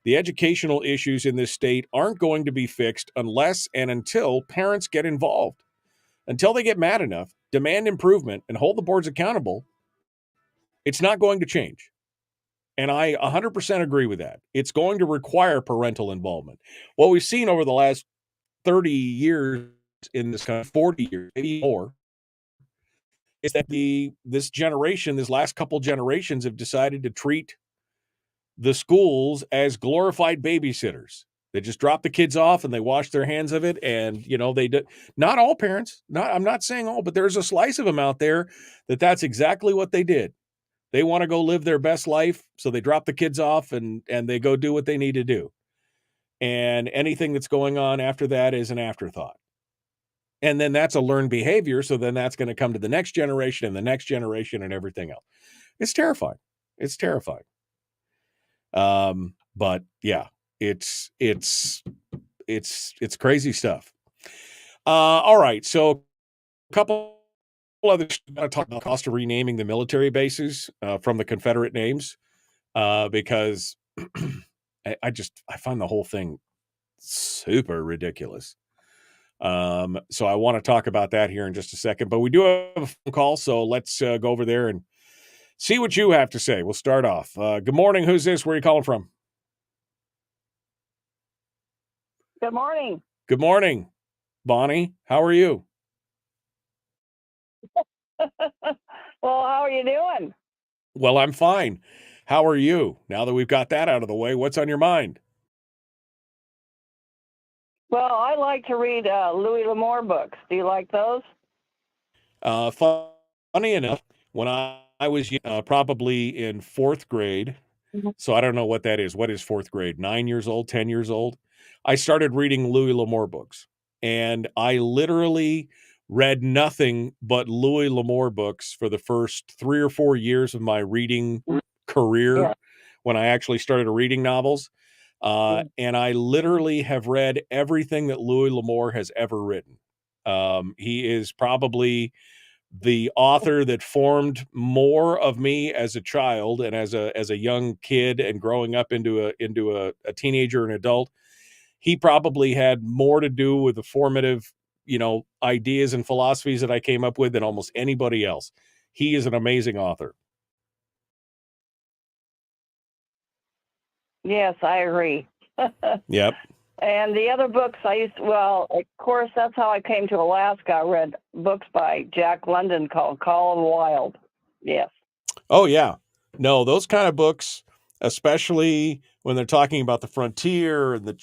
the educational issues in this state aren't going to be fixed unless and until parents get involved. Until they get mad enough, demand improvement, and hold the boards accountable, it's not going to change. And I 100% agree with that. It's going to require parental involvement. What we've seen over the last 30 years in this country, 40 years, maybe more, is that this last couple generations have decided to treat the schools as glorified babysitters. They just drop the kids off and they wash their hands of it. And, they do. Not all parents, I'm not saying all, but there's a slice of them out there that's exactly what they did. They want to go live their best life. So they drop the kids off and they go do what they need to do. And anything that's going on after that is an afterthought. And then that's a learned behavior. So then that's going to come to the next generation and the next generation and everything else. It's terrifying. It's terrifying. But yeah, it's crazy stuff. All right. So a couple other talk about the cost of renaming the military bases, from the Confederate names, because I find the whole thing super ridiculous. So I want to talk about that here in just a second, but we do have a phone call. So let's go over there and see what you have to say. We'll start off. Good morning. Who's this? Where are you calling from? Good morning. Good morning, Bonnie. How are you? Well, how are you doing? Well, I'm fine. How are you? Now that we've got that out of the way, what's on your mind? Well, I like to read Louis L'Amour books. Do you like those? Funny enough, when I was probably in fourth grade, so I don't know what that is. What is fourth grade? 9 years old, 10 years old? I started reading Louis L'Amour books, and I literally read nothing but Louis L'Amour books for the first 3 or 4 years of my reading career when I actually started reading novels. And I literally have read everything that Louis L'Amour has ever written. He is probably the author that formed more of me as a child and as a young kid and growing up into a teenager and adult. He probably had more to do with the formative, ideas and philosophies that I came up with than almost anybody else. He is an amazing author. Yes, I agree. Yep. And the other books of course, that's how I came to Alaska. I read books by Jack London called Call of the Wild. Yes. Oh, yeah. No, those kind of books, especially when they're talking about the frontier and the,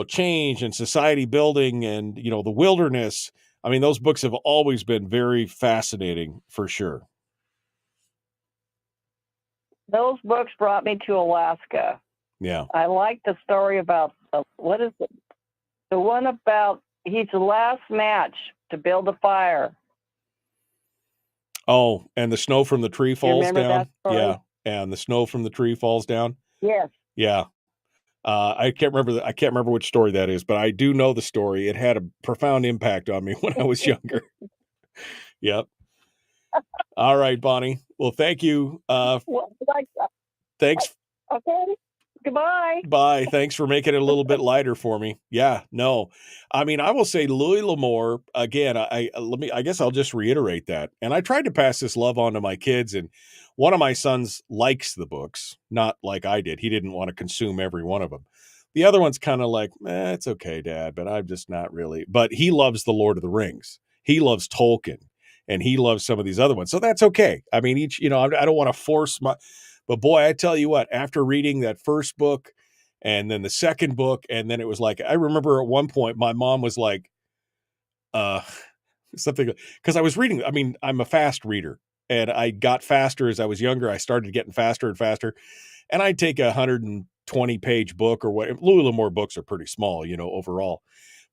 change and society building and, the wilderness. I mean, those books have always been very fascinating for sure. Those books brought me to Alaska. Yeah. I like the story about, what is it? The one about, he's the last match to build a fire. Oh, and the snow from the tree falls remember down. that story? Yeah. And the snow from the tree falls down. Yes. Yeah. I can't remember which story that is, but I do know the story. It had a profound impact on me when I was younger. Yep. All right, Bonnie. Well, thank you. Thanks. Okay. Goodbye. Bye. Thanks for making it a little bit lighter for me. Yeah, no. I mean, I will say Louis L'Amour, again, I guess I'll just reiterate that. And I tried to pass this love on to my kids, and one of my sons likes the books, not like I did. He didn't want to consume every one of them. The other one's kind of like, it's okay, Dad, but I'm just not really. But he loves The Lord of the Rings. He loves Tolkien, and he loves some of these other ones. So that's okay. I mean, I don't want to force but boy, I tell you what, after reading that first book and then the second book, and then it was like, I remember at one point my mom was like, something, because I was reading, I mean, I'm a fast reader and I got faster as I was younger. I started getting faster and faster, and I'd take a 120-page book or what. Louis L'Amour books are pretty small, overall.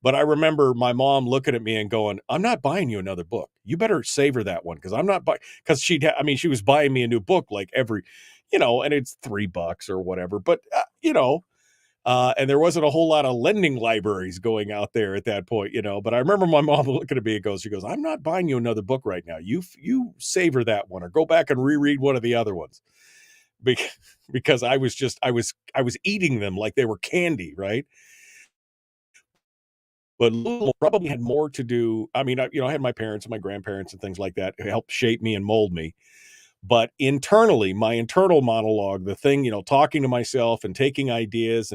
But I remember my mom looking at me and going, I'm not buying you another book. You better savor that one, because I'm not buying, because she was buying me a new book like every, and it's $3 or whatever. But, and there wasn't a whole lot of lending libraries going out there at that point, But I remember my mom looking at me and she goes, I'm not buying you another book right now. You savor that one, or go back and reread one of the other ones. Because I was eating them like they were candy, right? But Louis probably had more to do. I mean, I had my parents and my grandparents and things like that who helped shape me and mold me. But internally, my internal monologue, the thing, talking to myself and taking ideas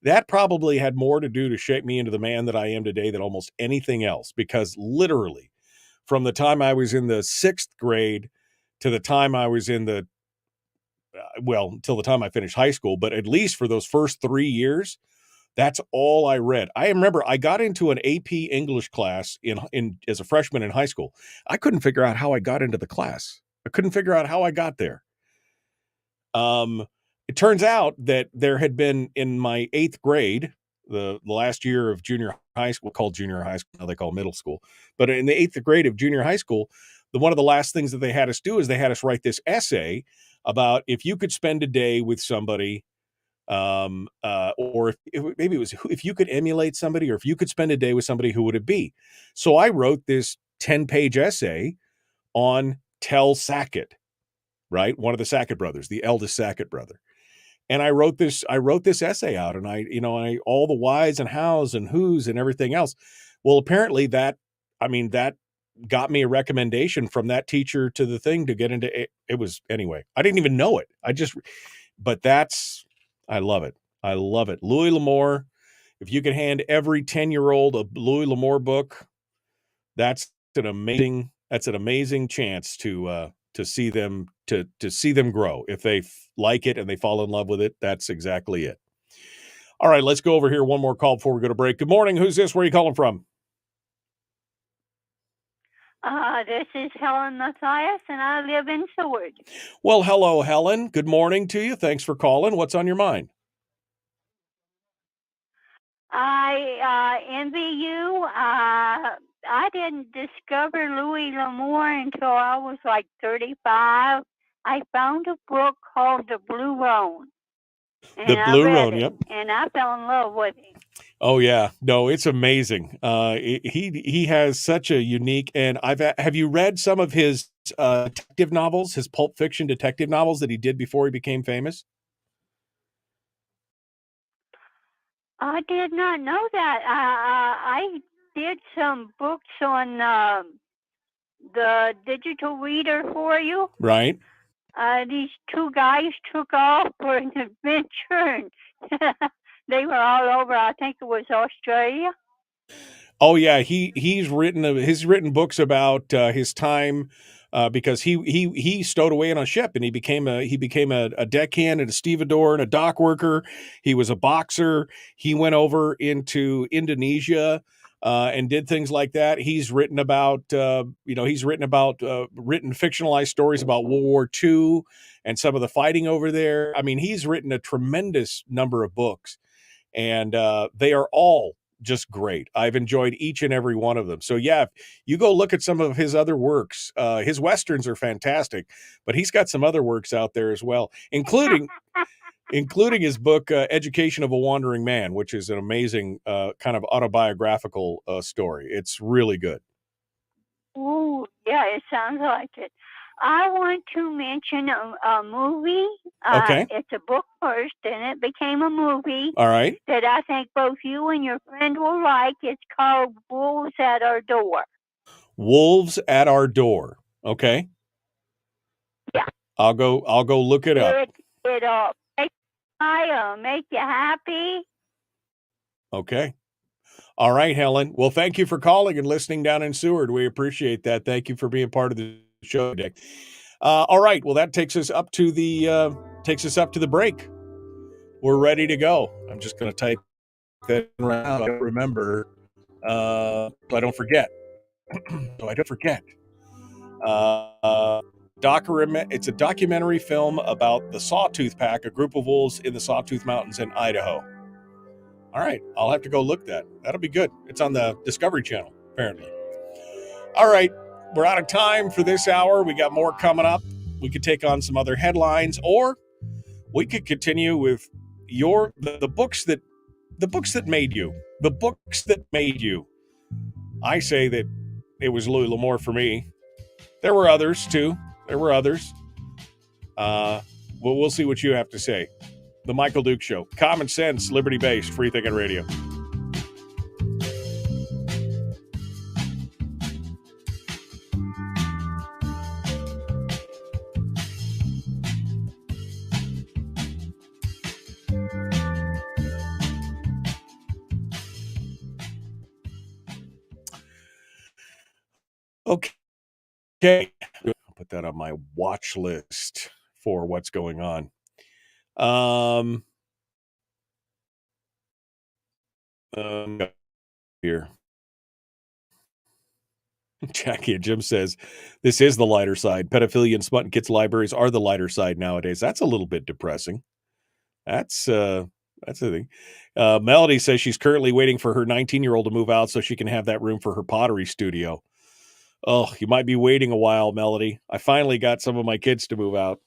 that probably had more to do to shape me into the man that I am today than almost anything else. Because literally, from the time I was in the 6th grade to the time I was in the, until the time I finished high school, but at least for those first 3 years, that's all I read. I remember I got into an AP English class in as a freshman in high school. I couldn't figure out how I got into the class. I couldn't figure out how I got there. It turns out that there had been, in my 8th grade, the last year of junior high school, called junior high school, now they call middle school, but in the 8th grade of junior high school, one of the last things that they had us do is they had us write this essay about if you could spend a day with somebody, or if you could emulate somebody, or if you could spend a day with somebody, who would it be? So I wrote this 10-page essay on Tel Sackett, right? One of the Sackett brothers, the eldest Sackett brother. And I wrote this essay out, and I all the whys and hows and whos and everything else. Well, apparently that got me a recommendation from that teacher to the thing to get into it. It was, anyway, I didn't even know it. I love it. I love it. Louis L'Amour. If you could hand every 10-year-old a Louis L'Amour book, that's an amazing chance to see them grow. If they like it and they fall in love with it, that's exactly it. All right, let's go over here. One more call before we go to break. Good morning. Who's this? Where are you calling from? This is Helen Matthias, and I live in Seward. Well, hello, Helen. Good morning to you. Thanks for calling. What's on your mind? I envy you. I didn't discover Louis L'Amour until I was like 35. I found a book called The Blue Roan. And The I Blue read Roan, it, yep. and I fell in love with him. Oh yeah, no, it's amazing. He has such a unique, and have you read some of his detective novels, his Pulp Fiction detective novels that he did before he became famous? I did not know that. I did some books on the digital reader for you. Right. These two guys took off for an adventure, and they were all over. I think it was Australia. Oh yeah, he's written books about his time because he stowed away on a ship and he became a deckhand and a stevedore and a dock worker. He was a boxer. He went over into Indonesia and did things like that. He's written about written fictionalized stories about World War II and some of the fighting over there. I mean, he's written a tremendous number of books, and they are all just great. I've enjoyed each and every one of them. So yeah, if you go look at some of his other works, his Westerns are fantastic, but he's got some other works out there as well, including his book, Education of a Wandering Man, which is an amazing kind of autobiographical story. It's really good. Oh, yeah, it sounds like it. I want to mention a movie. Okay. It's a book first, and it became a movie. All right. That I think both you and your friend will like. It's called Wolves at Our Door. Wolves at Our Door. Okay. Yeah. I'll go look it up. It'll make you happy. Okay. All right, Helen. Well, thank you for calling and listening down in Seward. We appreciate that. Thank you for being part of the show today. All right. Well, that takes us up to the break. We're ready to go. I'm just going to type that right now. I don't remember. So I don't forget. It's a documentary film about the Sawtooth Pack, a group of wolves in the Sawtooth Mountains in Idaho. All right, I'll have to go look that. That'll be good. It's on the Discovery Channel, apparently. All right, we're out of time for this hour. We got more coming up. We could take on some other headlines, or we could continue with the books that made you. The books that made you. I say that it was Louis L'Amour for me. There were others too. We'll see what you have to say. The Michael Duke Show. Common sense, liberty-based, free-thinking radio. Okay. I'll put that on my watch list for what's going on. Here. Jackie and Jim says, this is the lighter side. Pedophilia and smut and kids libraries are the lighter side nowadays. That's a little bit depressing. That's the thing. Melody says she's currently waiting for her 19-year-old to move out so she can have that room for her pottery studio. Oh, you might be waiting a while, Melody. I finally got some of my kids to move out.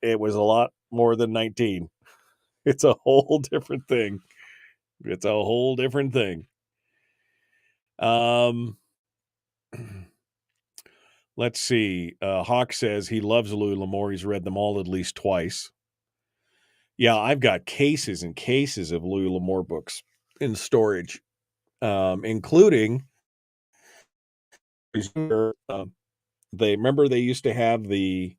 It was a lot more than 19. It's a whole different thing. Let's see. Hawk says he loves Louis L'Amour. He's read them all at least twice. Yeah, I've got cases and cases of Louis L'Amour books in storage, including they used to have the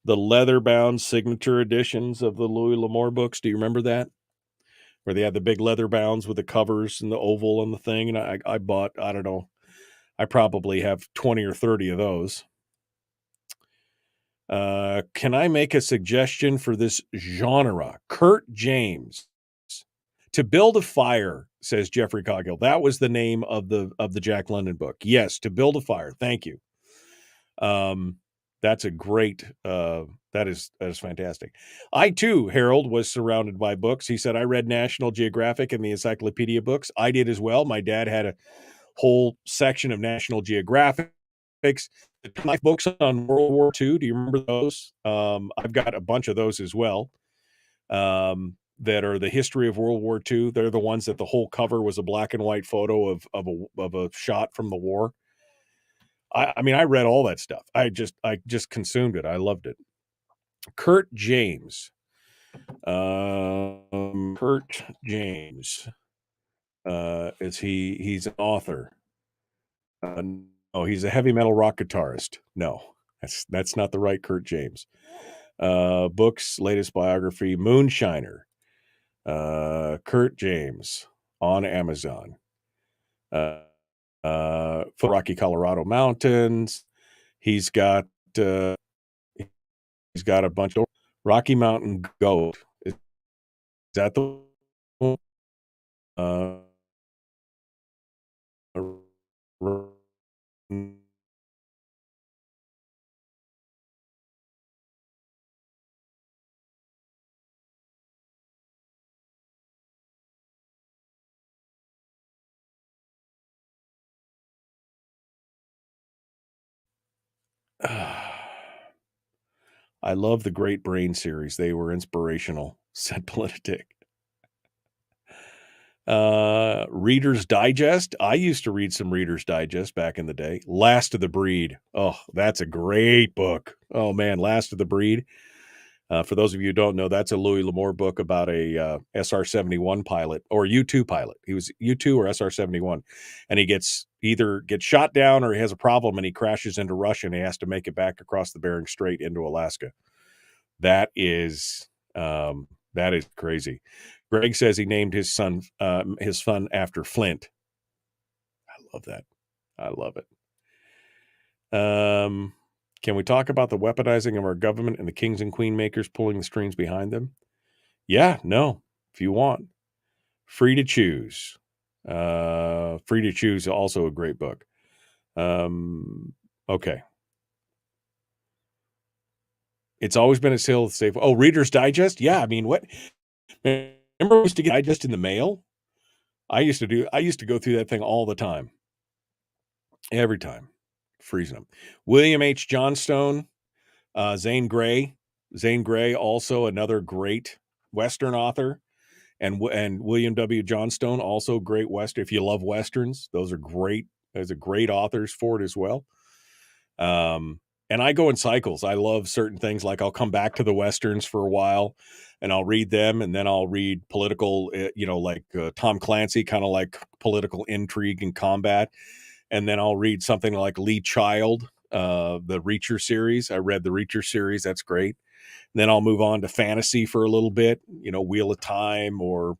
leather-bound signature editions of the Louis L'Amour books. Do you remember that? Where they had the big leather bounds with the covers and the oval and the thing. And I bought, I don't know, I probably have 20 or 30 of those. Can I make a suggestion for this genre? Kurt James. To Build a Fire, says Jeffrey Coghill. That was the name of the Jack London book. Yes, To Build a Fire. Thank you. That's a great, that is fantastic. I too, Harold, was surrounded by books. He said, I read National Geographic and the Encyclopedia books. I did as well. My dad had whole section of National Geographic. The books on World War II. Do you remember those? I've got a bunch of those as well. That are the history of World War II. They're the ones that the whole cover was a black and white photo of a shot from the war. I mean, I read all that stuff. I just consumed it. I loved it. Kurt James. Kurt James. He's an author. No, he's a heavy metal rock guitarist. No, that's not the right Kurt James. Books, latest biography, Moonshiner. Kurt James on Amazon. Rocky Colorado Mountains. He's got a bunch of Rocky Mountain Goat. Is that the I love the Great Brain series. They were inspirational, said Politic. Reader's Digest. I used to read some Reader's Digest back in the day. Last of the Breed. Oh, that's a great book. Oh, man, Last of the Breed. For those of you who don't know, that's a Louis L'Amour book about a SR-71 pilot or U-2 pilot. He was U-2 or SR-71. And he either gets shot down or he has a problem and he crashes into Russia and he has to make it back across the Bering Strait into Alaska. That is crazy. Greg says he named his son after Flint. I love that. I love it. Can we talk about the weaponizing of our government and the kings and queen makers pulling the strings behind them? Yeah, no, if you want. Free to Choose. Free to Choose, also a great book. Okay. It's always been a sale of safe. Oh, Reader's Digest? Yeah, I mean, what? Remember we used to get Digest in the mail? I used to go through that thing all the time. Every time. Freezing them. William H. Johnstone, Zane Grey. Zane Grey, also another great Western author. And William W. Johnstone, also great Western. If you love Westerns, those are great. Those are great authors for it as well. And I go in cycles. I love certain things. Like I'll come back to the Westerns for a while and I'll read them. And then I'll read political, like Tom Clancy, kind of like political intrigue and combat. And then I'll read something like Lee Child, the Reacher series. I read the Reacher series. That's great. And then I'll move on to fantasy for a little bit, Wheel of Time or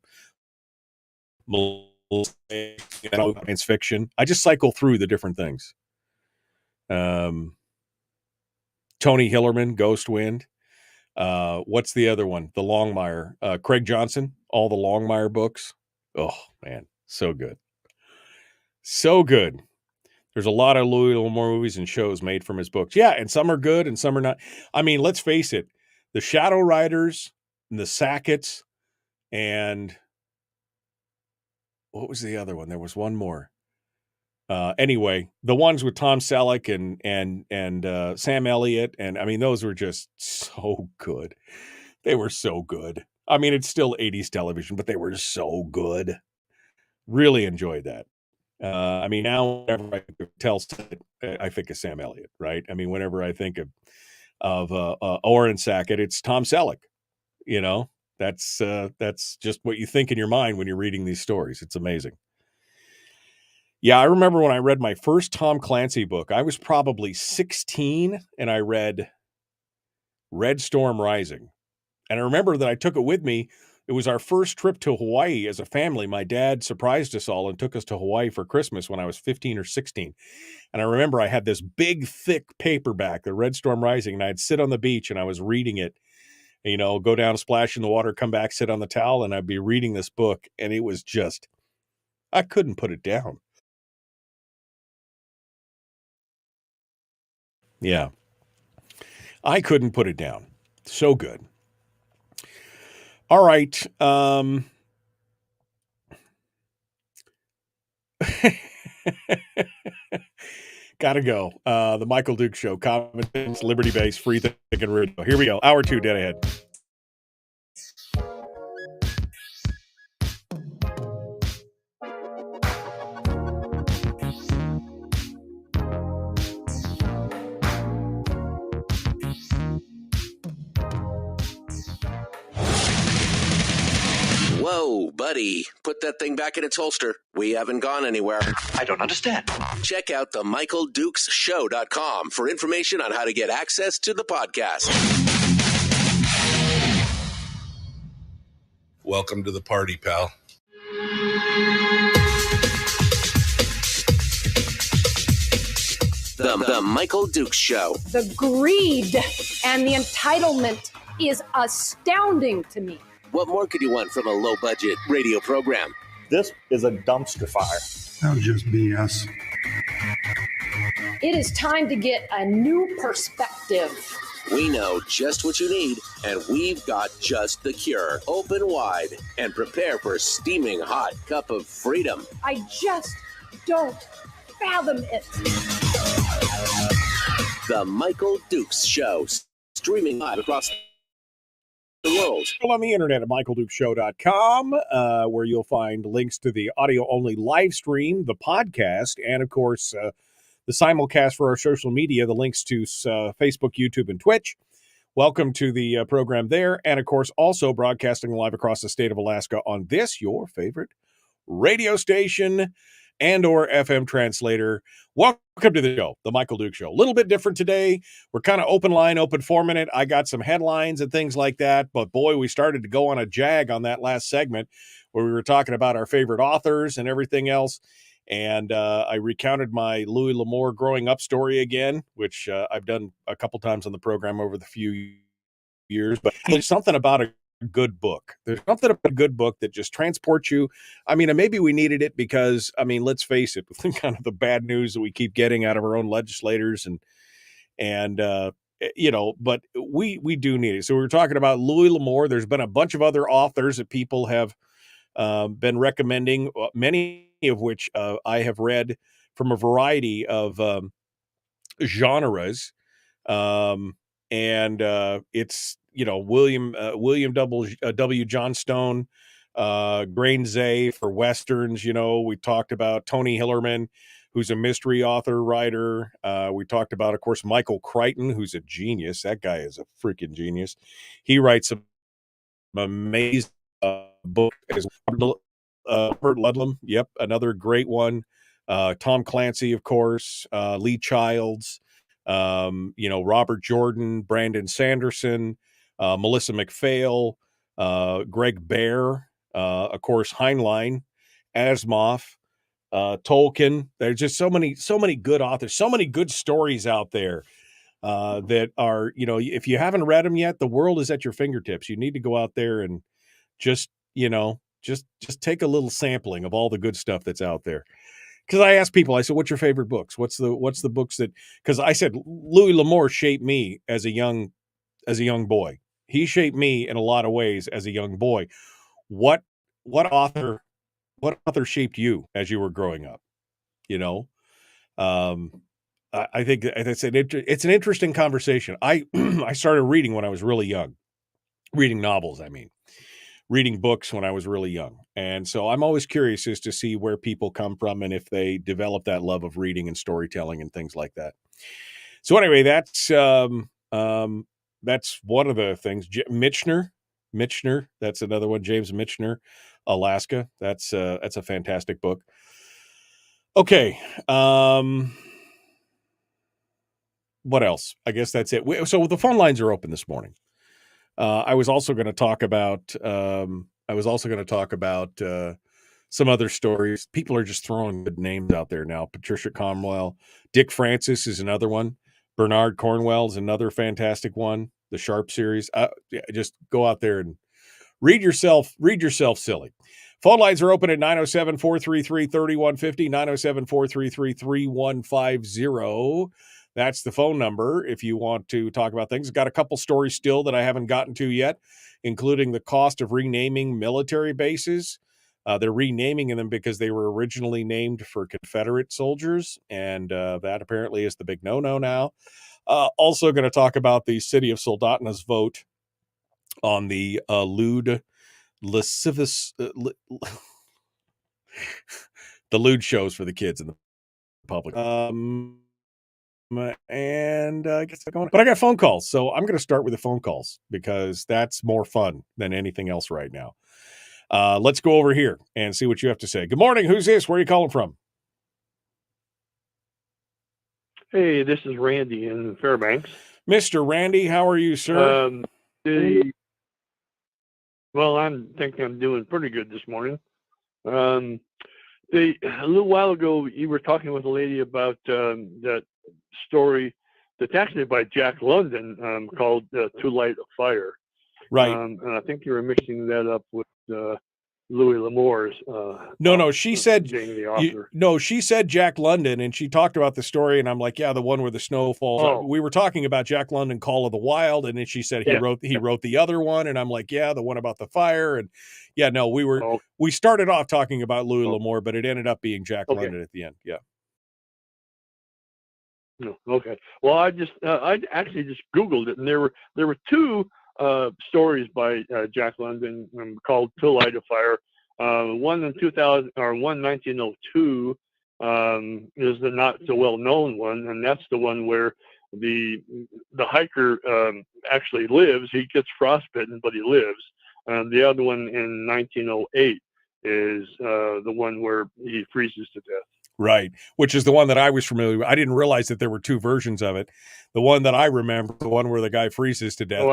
science fiction. I just cycle through the different things. Tony Hillerman, Ghost Wind. What's the other one? The Longmire. Craig Johnson, all the Longmire books. Oh, man, so good. So good. There's a lot of Louis L'Amour movies and shows made from his books. Yeah, and some are good and some are not. I mean, let's face it. The Shadow Riders and the Sacketts and what was the other one? There was one more. Anyway, the ones with Tom Selleck and Sam Elliott. And I mean, those were just so good. They were so good. I mean, it's still 80s television, but they were so good. Really enjoyed that. I mean, now whenever I tell, I think of Sam Elliott, right? I mean, whenever I think of Oren Sackett, it's Tom Selleck. That's just what you think in your mind when you're reading these stories. It's amazing. Yeah, I remember when I read my first Tom Clancy book. I was probably 16, and I read Red Storm Rising. And I remember that I took it with me. It was our first trip to Hawaii as a family. My dad surprised us all and took us to Hawaii for Christmas when I was 15 or 16. And I remember I had this big, thick paperback, the Red Storm Rising, and I'd sit on the beach and I was reading it. Go down, splash in the water, come back, sit on the towel, and I'd be reading this book. And it was just, I couldn't put it down. Yeah. I couldn't put it down. So good. All right. Gotta go. The Michael Duke Show, common sense, liberty-based, free thinking radio. Here we go. Hour 2 dead ahead. Whoa, buddy. Put that thing back in its holster. We haven't gone anywhere. I don't understand. Check out the MichaelDukesShow.com for information on how to get access to the podcast. Welcome to the party, pal. The Michael Dukes Show. The greed and the entitlement is astounding to me. What more could you want from a low-budget radio program? This is a dumpster fire. That was just BS. It is time to get a new perspective. We know just what you need, and we've got just the cure. Open wide and prepare for a steaming hot cup of freedom. I just don't fathom it. The Michael Dukes Show, streaming live across the world. On the internet at michaeldukeshow.com, where you'll find links to the audio-only live stream, the podcast, and, of course, the simulcast for our social media, the links to Facebook, YouTube, and Twitch. Welcome to the program there. And, of course, also broadcasting live across the state of Alaska on this, your favorite radio station and or FM translator. Welcome to the show, the Michael Duke Show. A little bit different today. We're kind of open line, open format. I got some headlines and things like that. But, boy, we started to go on a jag on that last segment where we were talking about our favorite authors and everything else. And I recounted my Louis L'Amour growing up story again, which I've done a couple times on the program over the few years. But there's something about a good book. There's something about a good book that just transports you. I mean, and maybe we needed it because, I mean, let's face it, with kind of the bad news that we keep getting out of our own legislators and you know, but we do need it. So we were talking about Louis L'Amour. There's been a bunch of other authors that people have been recommending, many of which I have read from a variety of genres. And it's, you know, William W. Johnstone, Grain Zay for Westerns. You know, we talked about Tony Hillerman, who's a mystery author, writer. We talked about, of course, Michael Crichton, who's a genius. That guy is a freaking genius. He writes some amazing book as Robert Ludlum. Yep, another great one. Tom Clancy, of course. Lee Childs. You know, Robert Jordan, Brandon Sanderson, Melissa McPhail, Greg Bear, of course, Heinlein, Asimov, Tolkien. There's just so many good authors, so many good stories out there that are, you know, if you haven't read them yet, the world is at your fingertips. You need to go out there and just, you know, just take a little sampling of all the good stuff that's out there. Because I asked people, I said, what's your favorite books? What's the books that, because I said Louis L'Amour shaped me as a young boy. He shaped me in a lot of ways as a young boy. What author shaped you as you were growing up? You know, I think it's an interesting conversation. I started reading when I was really young, reading novels. I mean, reading books when I was really young. And so I'm always curious as to see where people come from and if they develop that love of reading and storytelling and things like that. So anyway, that's one of the things. Michener, that's another one. James Michener, Alaska. That's a fantastic book. Okay. What else? I guess that's it. So the phone lines are open this morning. I was also going to talk about some other stories. People are just throwing good names out there now. Patricia Cornwell, Dick Francis is another one. Bernard Cornwell is another fantastic one. The Sharp series. Just go out there and read yourself silly. Phone lines are open at 907-433-3150, 907-433-3150. That's the phone number if you want to talk about things. Got a couple stories still that I haven't gotten to yet, including the cost of renaming military bases. They're renaming them because they were originally named for Confederate soldiers, and that apparently is the big no-no now. Also going to talk about the city of Soldotna's vote on the lewd, lascivious, the lewd shows for the kids in the public. And I guess I'm going. But I got phone calls, so I'm going to start with the phone calls because that's more fun than anything else right now. Let's go over here and see what you have to say. Good morning. Who's this? Where are you calling from? Hey, this is Randy in Fairbanks. Mr. Randy, how are you, sir? Well, I'm doing pretty good this morning. A little while ago, you were talking with a lady about that story that's actually by Jack London called "To Light a Fire." Right. And I think you were mixing that up with Louis L'Amour's. No, she said being the author. she said Jack London, and she talked about the story, and I'm like, yeah, the one where the snow falls. Oh. We were talking about Jack London, Call of the Wild, and then she said he wrote the other one, and I'm like, yeah, the one about the fire, and yeah, no, we started off talking about Louis L'Amour, but it ended up being Jack London at the end. Yeah. No, okay. Well, I actually just Googled it, and there were two stories by Jack London called "To Light a Fire." One in 2000 or one 1902 is the not so well known one, and that's the one where the hiker actually lives. He gets frostbitten, but he lives. The other one in 1908 is the one where he freezes to death. Right, which is the one that I was familiar with. I didn't realize that there were two versions of it. The one that I remember, the one where the guy freezes to death.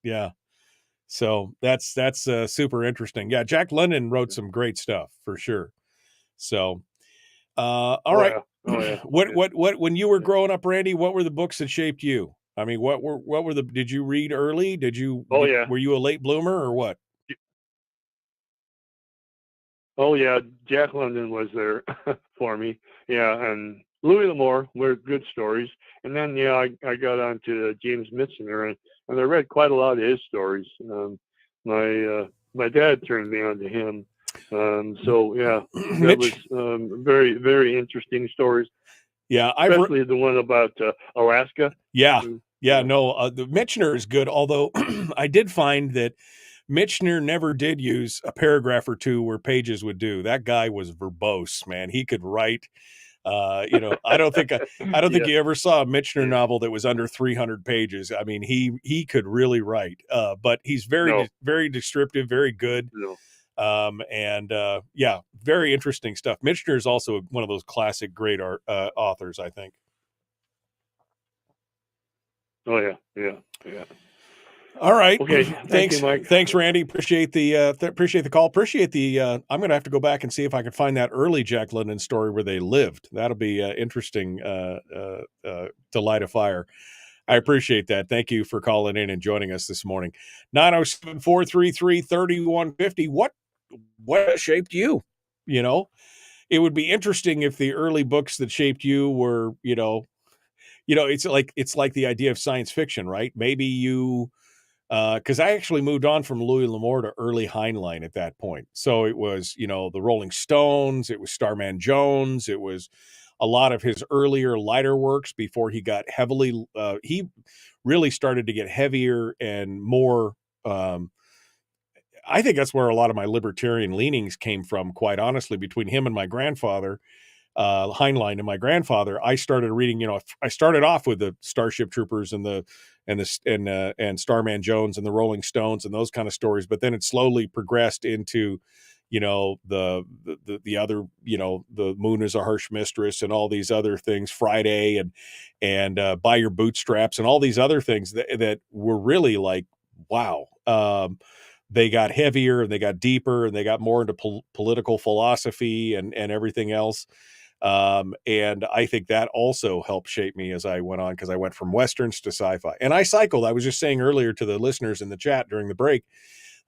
Yeah. So that's super interesting. Yeah, Jack London wrote some great stuff for sure. So, all right. What when you were growing up, Randy? What were the books that shaped you? I mean, what were the? Did you read early? Were you a late bloomer or what? Oh yeah, Jack London was there for me. Yeah, and Louis L'Amour were good stories. And then I got on to James Michener, and I read quite a lot of his stories. My dad turned me on to him. So yeah, that was very, very interesting stories. Yeah, especially the one about Alaska. Yeah, no, the Michener is good. Although I did find that Michener never did use a paragraph or two where Pages would do. That guy was verbose, man. He could write. I don't think you ever saw a Michener novel that was under 300 pages. I mean, he could really write. But he's very descriptive, very good. Yeah, very interesting stuff. Michener is also one of those classic great authors, I think. Oh yeah. All right. Okay. Thanks, you, Mike. Thanks, Randy. Appreciate the call. Appreciate the. I'm going to have to go back and see if I can find that early Jack London story where they lived. That'll be interesting. To light a fire. I appreciate that. Thank you for calling in and joining us this morning. 907-433-3150. What shaped you? It would be interesting if the early books that shaped you were, it's like the idea of science fiction, right? Maybe you. Because I actually moved on from Louis L'Amour to early Heinlein at that point. So it was, the Rolling Stones, it was Starman Jones, it was a lot of his earlier lighter works before he got heavily, he really started to get heavier and more, I think that's where a lot of my libertarian leanings came from, quite honestly, between him and my grandfather. Heinlein and my grandfather, I started reading, I started off with the Starship Troopers and Starman Jones and the Rolling Stones and those kind of stories, but then it slowly progressed into, the other, the Moon is a Harsh Mistress and all these other things, Friday and By Your Bootstraps and all these other things that were really like, wow. They got heavier and they got deeper and they got more into political philosophy and everything else. And I think that also helped shape me as I went on, because I went from Westerns to sci-fi. And I cycled. I was just saying earlier to the listeners in the chat during the break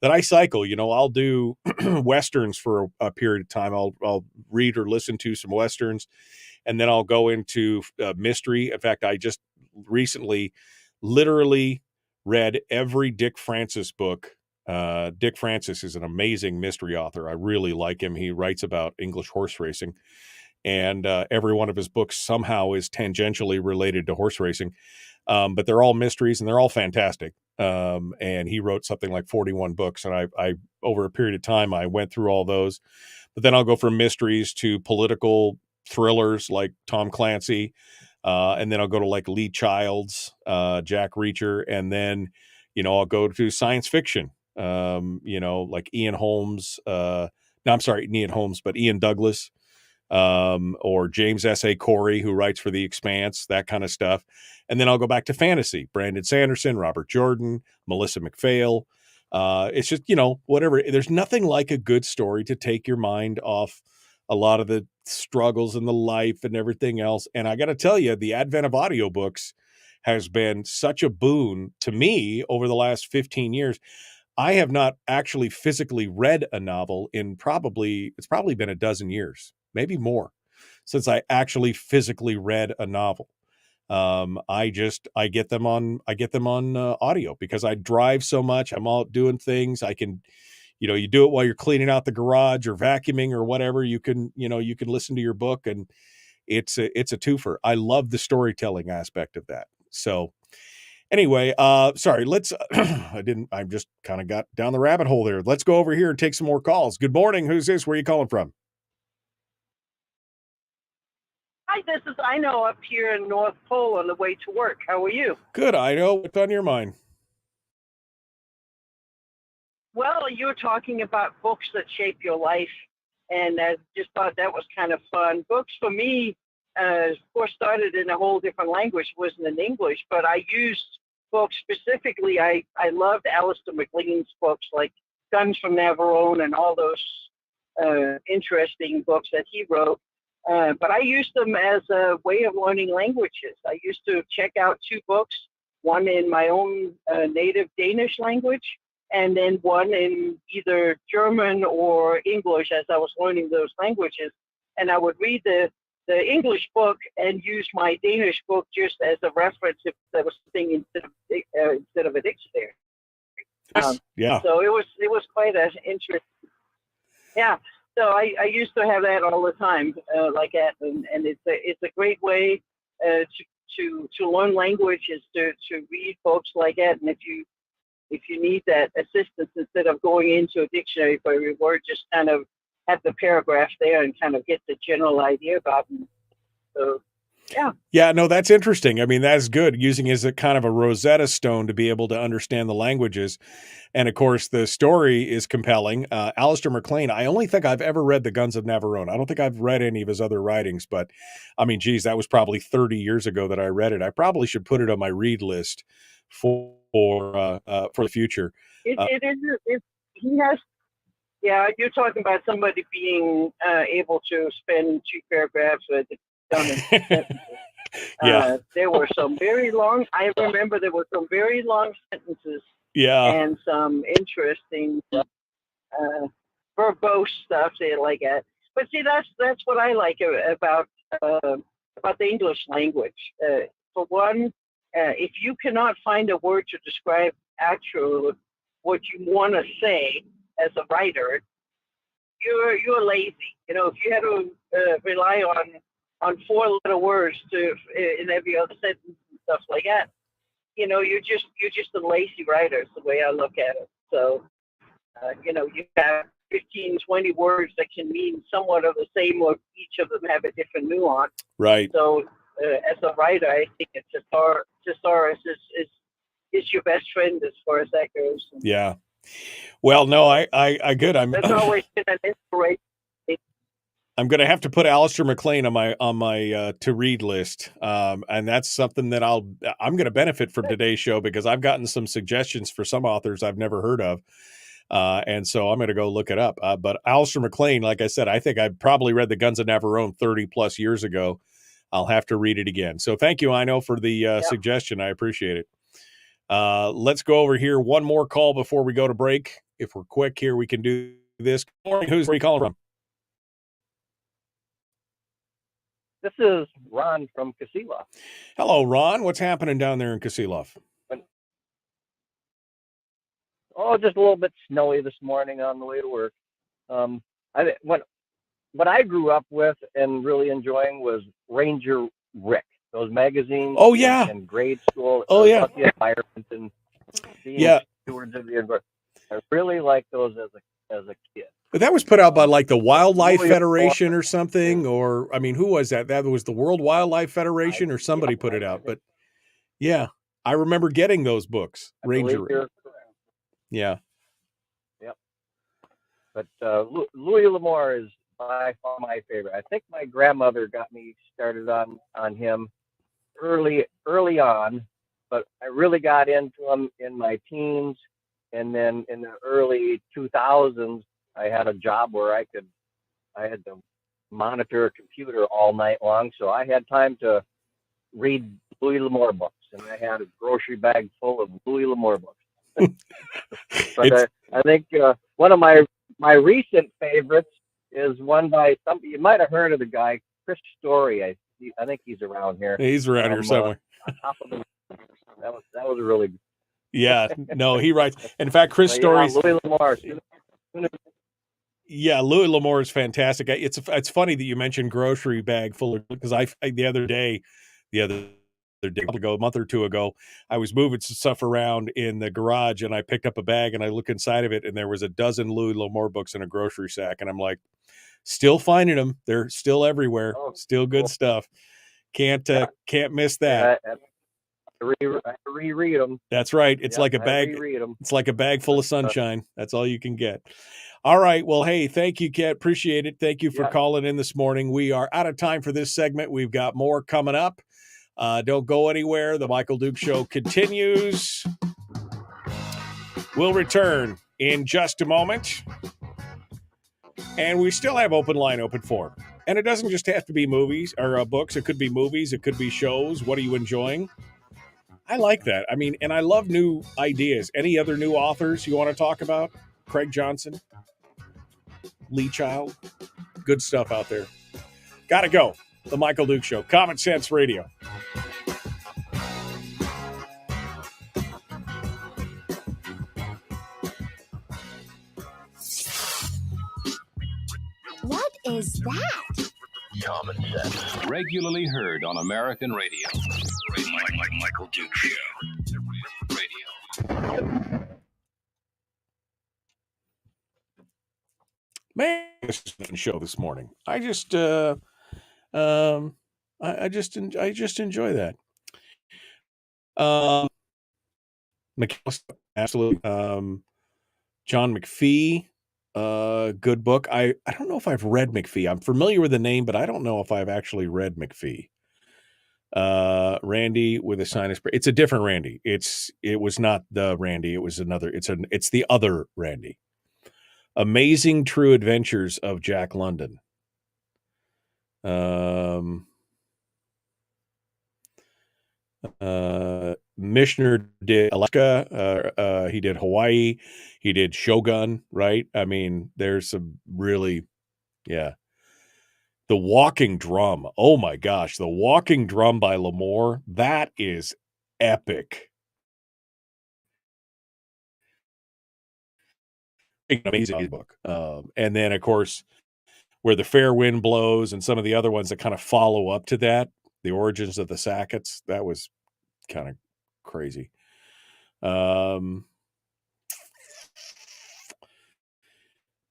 that I cycle. I'll do Westerns for a period of time. I'll read or listen to some Westerns, and then I'll go into mystery. In fact, I just recently literally read every Dick Francis book Dick Francis is an amazing mystery author. I really like him. He writes about English horse racing, and every one of his books somehow is tangentially related to horse racing. But they're all mysteries and they're all fantastic. And he wrote something like 41 books. And I over a period of time, I went through all those. But then I'll go from mysteries to political thrillers like Tom Clancy. And then I'll go to like Lee Childs, Jack Reacher. And then, I'll go to science fiction, like Ian Holmes. No, I'm sorry, Ian Holmes, but Ian Douglas. Or James S.A. Corey, who writes for The Expanse, that kind of stuff. And then I'll go back to fantasy, Brandon Sanderson, Robert Jordan, Melissa McPhail. It's just, whatever. There's nothing like a good story to take your mind off a lot of the struggles in the life and everything else. And I got to tell you, the advent of audiobooks has been such a boon to me over the last 15 years. I have not actually physically read a novel in it's probably been a dozen years, maybe more, since I actually physically read a novel. I get them on audio because I drive so much. I'm out doing things. I can, you do it while you're cleaning out the garage or vacuuming or whatever. You can listen to your book, and it's a twofer. I love the storytelling aspect of that. So anyway, sorry, let's, I just kind of got down the rabbit hole there. Let's go over here and take some more calls. Good morning. Who's this? Where are you calling from? Hi, this is Ino up here in North Pole on the way to work. How are you? Good, Ino. What's on your mind? Well, you were talking about books that shape your life, and I just thought that was kind of fun. Books for me, of course, started in a whole different language, wasn't in English, but I used books specifically. I loved Alistair MacLean's books like Guns from Navarone and all those interesting books that he wrote. But I used them as a way of learning languages. I used to check out 2 books, one in my own native Danish language, and then one in either German or English as I was learning those languages. And I would read the English book and use my Danish book just as a reference if there was something instead of a dictionary. Yeah. So it was quite an interesting. Yeah. So I used to have that all the time, like that, and it's a great way to learn language is to read books like that. And if you need that assistance, instead of going into a dictionary for every word, just kind of have the paragraph there and kind of get the general idea about them. So, yeah. Yeah, no, that's interesting. I mean, that's good, using it as a kind of a Rosetta Stone to be able to understand the languages. And of course, the story is compelling. Alistair MacLean, I only think I've ever read The Guns of Navarone. I don't think I've read any of his other writings, but I mean, geez, that was probably 30 years ago that I read it. I probably should put it on my read list for the future. He has. Yeah, you're talking about somebody being able to spend 2 paragraphs done in sentences. Yeah. There were some very long. I remember there were some very long sentences. Yeah. And some interesting verbose stuff like that. But see, that's what I like about the English language. For one, if you cannot find a word to describe actually what you want to say as a writer, you're lazy. If you had to rely on 4-letter words in every other sentence and stuff like that, you're just a lazy writer. Is the way I look at it. So, you have 15, 20 words that can mean somewhat of the same, or each of them have a different nuance. Right. So, as a writer, I think thesaurus is your best friend as far as that goes. Yeah. Well, no, I good. That's always been an inspiration. I'm going to have to put Alistair MacLean on my to read list, and that's something that I'm going to benefit from today's show, because I've gotten some suggestions for some authors I've never heard of, and so I'm going to go look it up. But Alistair MacLean, like I said, I think I probably read The Guns of Navarone 30 plus years ago. I'll have to read it again. So thank you, Ino, for the suggestion. I appreciate it. Let's go over here. One more call before we go to break. If we're quick here, we can do this. Good morning. Where are you calling from? This is Ron from Kasilov. Hello, Ron. What's happening down there in Kasilov? Oh, just a little bit snowy this morning on the way to work. What I grew up with and really enjoying was Ranger Rick. Those magazines. Oh, yeah. In grade school. Oh, yeah. About the environment and being stewards of the environment. I really liked those as a kid. But that was put out by like the Wildlife Federation or something, or I mean, who was that? That was the World Wildlife Federation, or somebody put it out. But yeah, I remember getting those books. Ranger. Yeah. Yep. But Louis L'Amour is by far my favorite. I think my grandmother got me started on him early on, but I really got into him in my teens, and then in the early 2000s. I had a job where I had to monitor a computer all night long, so I had time to read Louis L'Amour books, and I had a grocery bag full of Louis L'Amour books. But I think one of my recent favorites is one by you might have heard of the guy, Chris Story. I think he's around here. He's around here somewhere. That was a really. Yeah, no, he writes. In fact, Chris Story's. Louis L'Amour. Yeah, Louis L'Amour is fantastic. It's funny that you mentioned grocery bag full of, because I the other day, a month or two ago, I was moving some stuff around in the garage, and I picked up a bag, and I look inside of it, and there was a dozen Louis L'Amour books in a grocery sack, and I'm like, still finding them. They're still everywhere. Still good stuff. Can't miss that. I reread them. That's right. It's like a bag. It's like a bag full of sunshine. That's all you can get. All right. Well, hey, thank you, Kat. Appreciate it. Thank you for calling in this morning. We are out of time for this segment. We've got more coming up. Don't go anywhere. The Michael Duke Show continues. We'll return in just a moment. And we still have open line open for. And it doesn't just have to be movies or books. It could be movies. It could be shows. What are you enjoying? I like that. I mean, and I love new ideas. Any other new authors you want to talk about? Craig Johnson, Lee Child, good stuff out there. Gotta go. The Michael Duke Show, Common Sense Radio. What is that? Common Sense. Regularly heard on American radio. Michael Duke Show. Radio. Man, this is a fun show this morning. I just enjoy that. McAllister, absolutely. John McPhee, good book. I don't know if I've read McPhee. I'm familiar with the name, but I don't know if I've actually read McPhee. Randy with a sinus. It's a different Randy. It was not the Randy. It was another. It's the other Randy. Amazing True Adventures of Jack London. Mishner did Alaska. He did Hawaii. He did Shogun, right? I mean, there's some really, yeah. The Walking Drum. Oh my gosh. The Walking Drum by L'Amour. That is epic. Amazing book. And then, of course, Where the Fair Wind Blows and some of the other ones that kind of follow up to that, The Origins of the Sackets, that was kind of crazy.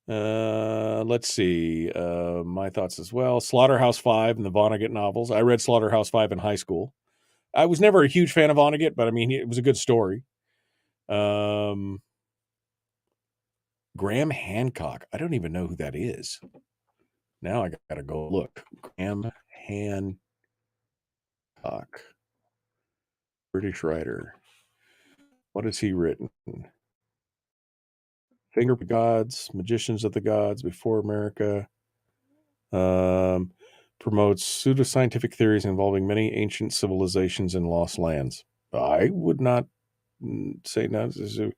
Let's see. My thoughts as well. Slaughterhouse-Five and the Vonnegut novels. I read Slaughterhouse-Five in high school. I was never a huge fan of Vonnegut, but I mean, it was a good story. Graham Hancock. I don't even know who that is. Now I gotta go look. Graham Hancock. British writer. What has he written? Finger of the Gods, Magicians of the Gods, Before America. Promotes pseudoscientific theories involving many ancient civilizations and lost lands. I would not say no. This is a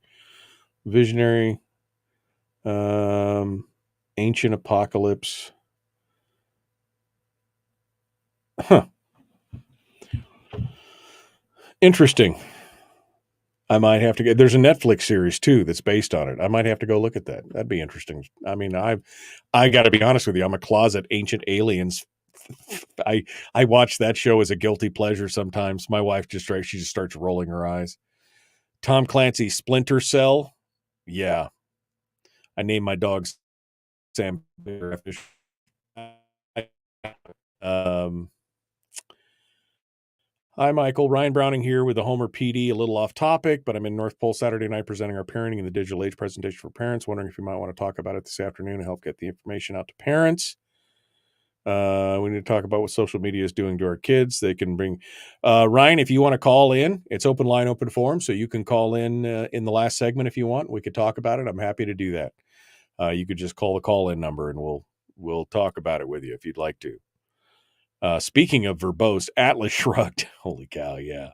visionary. Ancient Apocalypse. Huh. Interesting. I might have to get. There's a Netflix series too that's based on it. I might have to go look at that. That'd be interesting. I mean, I got to be honest with you. I'm a closet Ancient Aliens. I watch that show as a guilty pleasure sometimes. My wife just starts rolling her eyes. Tom Clancy's Splinter Cell. Yeah, I named my dog Sam. Hi, Michael. Ryan Browning here with the Homer PD. A little off topic, but I'm in North Pole Saturday night presenting our parenting in the digital age presentation for parents. Wondering if you might want to talk about it this afternoon and help get the information out to parents. We need to talk about what social media is doing to our kids. They can bring Ryan, if you want to call in, it's open line, open forum, so you can call in the last segment if you want. We could talk about it. I'm happy to do that. You could just call the call-in number and we'll talk about it with you if you'd like to. Speaking of verbose, Atlas Shrugged. Holy cow, yeah.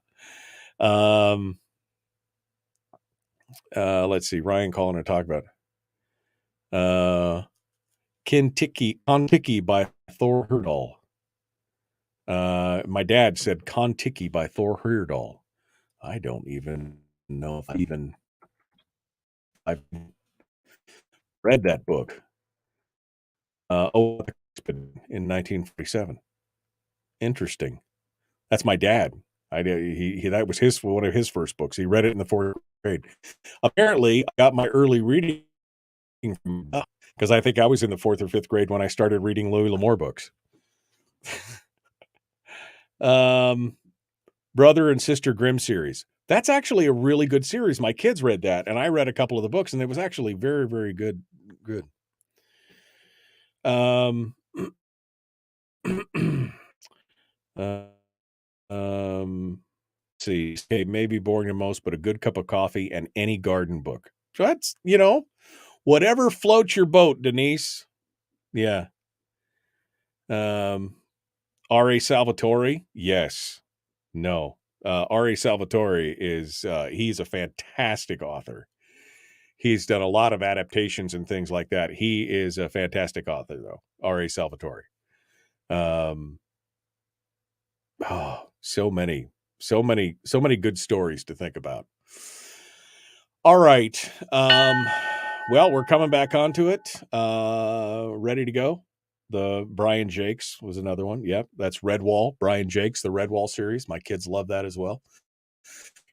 Let's see. Ryan calling to talk about Kon-Tiki by Thor Heyerdahl. My dad said Kon-Tiki by Thor Heyerdahl. I don't even know if I've read that book. In 1947. Interesting. That's my dad. That was one of his first books. He read it in the 4th grade. Apparently, I got my early reading because I think I was in the 4th or 5th grade when I started reading Louis L'Amour books. Brother and Sister Grimm series. That's actually a really good series. My kids read that, and I read a couple of the books, and it was actually very, very good. Good. See, okay, maybe boring the most, but a good cup of coffee and any garden book. So that's, whatever floats your boat, Denise. Yeah. R.A. Salvatore. Yes. No. R.A. Salvatore he's a fantastic author. He's done a lot of adaptations and things like that. He is a fantastic author though. R.A. Salvatore. So many good stories to think about. All right. Well, we're coming back onto it. Ready to go. The Brian Jakes was another one. Yep. That's Redwall. Brian Jakes, the Redwall series. My kids love that as well.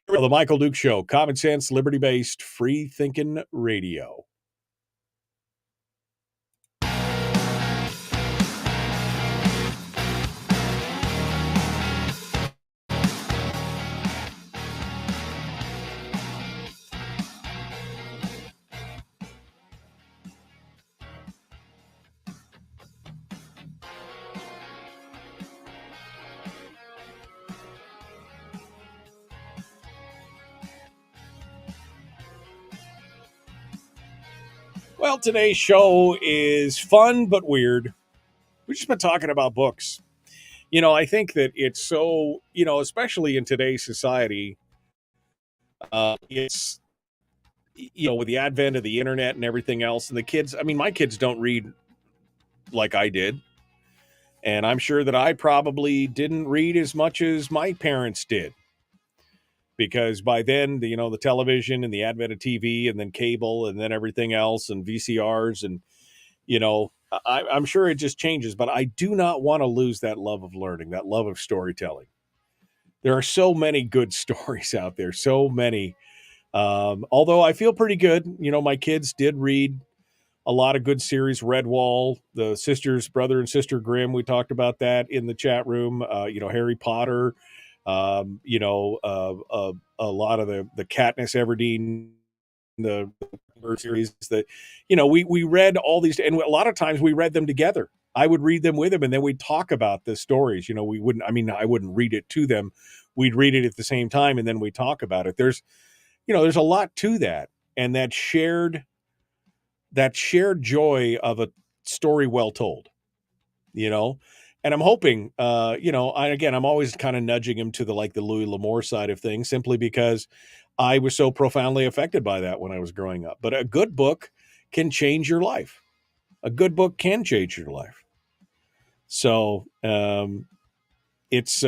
The Michael Duke Show, common sense, liberty-based, free-thinking radio. Well, today's show is fun but weird. We've just been talking about books. I think that it's so, especially in today's society, it's, with the advent of the internet and everything else, and the kids, my kids don't read like I did. And I'm sure that I probably didn't read as much as my parents did. Because by then, the television and the advent of TV and then cable and then everything else and VCRs and, I'm sure it just changes. But I do not want to lose that love of learning, that love of storytelling. There are so many good stories out there, so many. Although I feel pretty good. My kids did read a lot of good series. Redwall, the Brother and Sister Grimm. We talked about that in the chat room. Harry Potter. A lot of the Katniss Everdeen, the series that, we read all these, and a lot of times we read them together. I would read them with them, and then we'd talk about the stories. I wouldn't read it to them. We'd read it at the same time, and then we talk about it. There's a lot to that, and that shared joy of a story well told, And I'm hoping, I'm always kind of nudging him to the Louis L'Amour side of things, simply because I was so profoundly affected by that when I was growing up. But a good book can change your life. A good book can change your life. So it's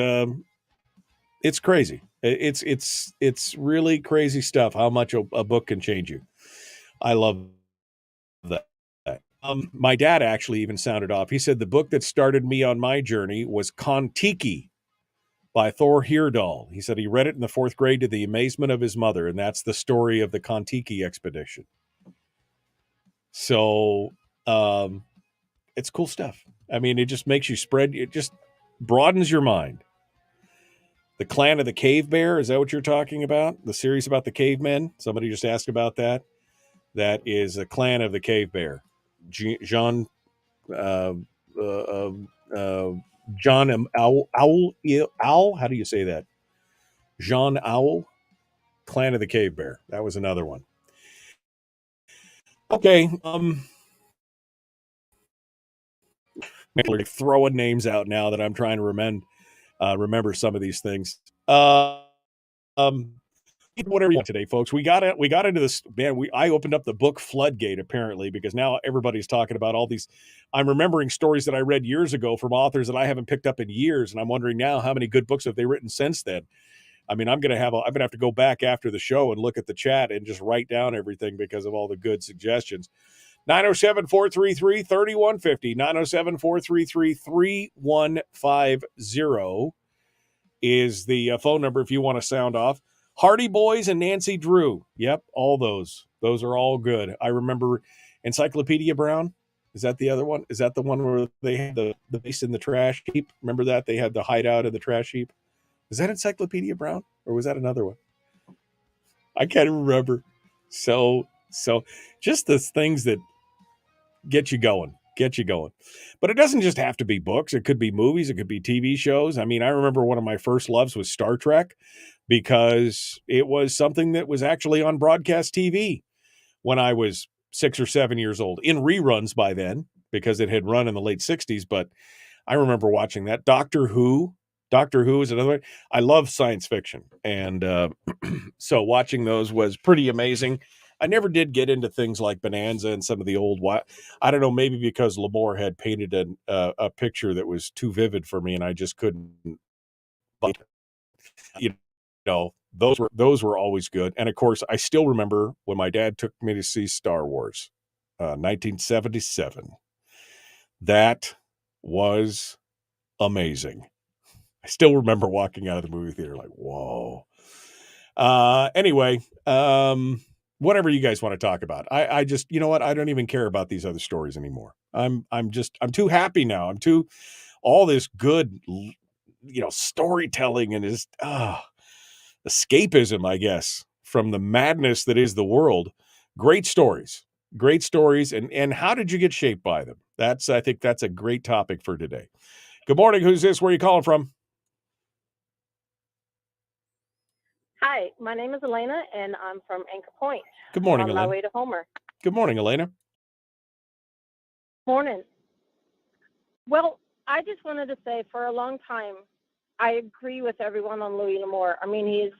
crazy. It's really crazy stuff how much a book can change you. I love that. My dad actually even sounded off. He said the book that started me on my journey was Kon-Tiki by Thor Heyerdahl. He said he read it in the 4th grade to the amazement of his mother, and that's the story of the Kon-Tiki expedition. So it's cool stuff. I mean, it just makes you it just broadens your mind. The Clan of the Cave Bear, is that what you're talking about? The series about the cavemen? Somebody just asked about that. That is a Clan of the Cave Bear. John Owl. How do you say that? John Owl, Clan of the Cave Bear. That was another one. Okay. We're throwing names out now that I'm trying to remember some of these things. Whatever you want today, folks. We got into this, man. I opened up the book floodgate apparently, because now everybody's talking about all these. I'm remembering stories that I read years ago from authors that I haven't picked up in years, and I'm wondering now how many good books have they written since then. I mean, I'm gonna have to go back after the show and look at the chat and just write down everything because of all the good suggestions. 907-433-3150, 907-433-3150 is the phone number if you want to sound off. Hardy Boys and Nancy Drew. Yep, all those. Those are all good. I remember Encyclopedia Brown. Is that the other one? Is that the one where they had the base in the trash heap? Remember that? They had the hideout in the trash heap. Is that Encyclopedia Brown? Or was that another one? I can't remember. So just the things that get you going. But it doesn't just have to be books. It could be movies. It could be TV shows. I mean, I remember one of my first loves was Star Trek, because it was something that was actually on broadcast TV when I was 6 or 7 years old, in reruns by then, because it had run in the late 60s. But I remember watching that. Doctor Who is another one. I love science fiction. And so watching those was pretty amazing. I never did get into things like Bonanza and some of the old, I don't know, maybe because Lamore had painted a picture that was too vivid for me and I just couldn't, those were always good. And of course, I still remember when my dad took me to see Star Wars, 1977. That was amazing. I still remember walking out of the movie theater like, whoa. Anyway, whatever you guys want to talk about. I just, you know what? I don't even care about these other stories anymore. I'm too happy now. All this good, storytelling and just escapism, I guess, from the madness that is the world. Great stories. And how did you get shaped by them? I think that's a great topic for today. Good morning. Who's this? Where are you calling from? Hi, my name is Elena, and I'm from Anchor Point. Good morning, on Elena. my way to Homer. Good morning, Elena. Morning. Well, I just wanted to say, for a long time, I agree with everyone on Louis L'Amour. I mean, he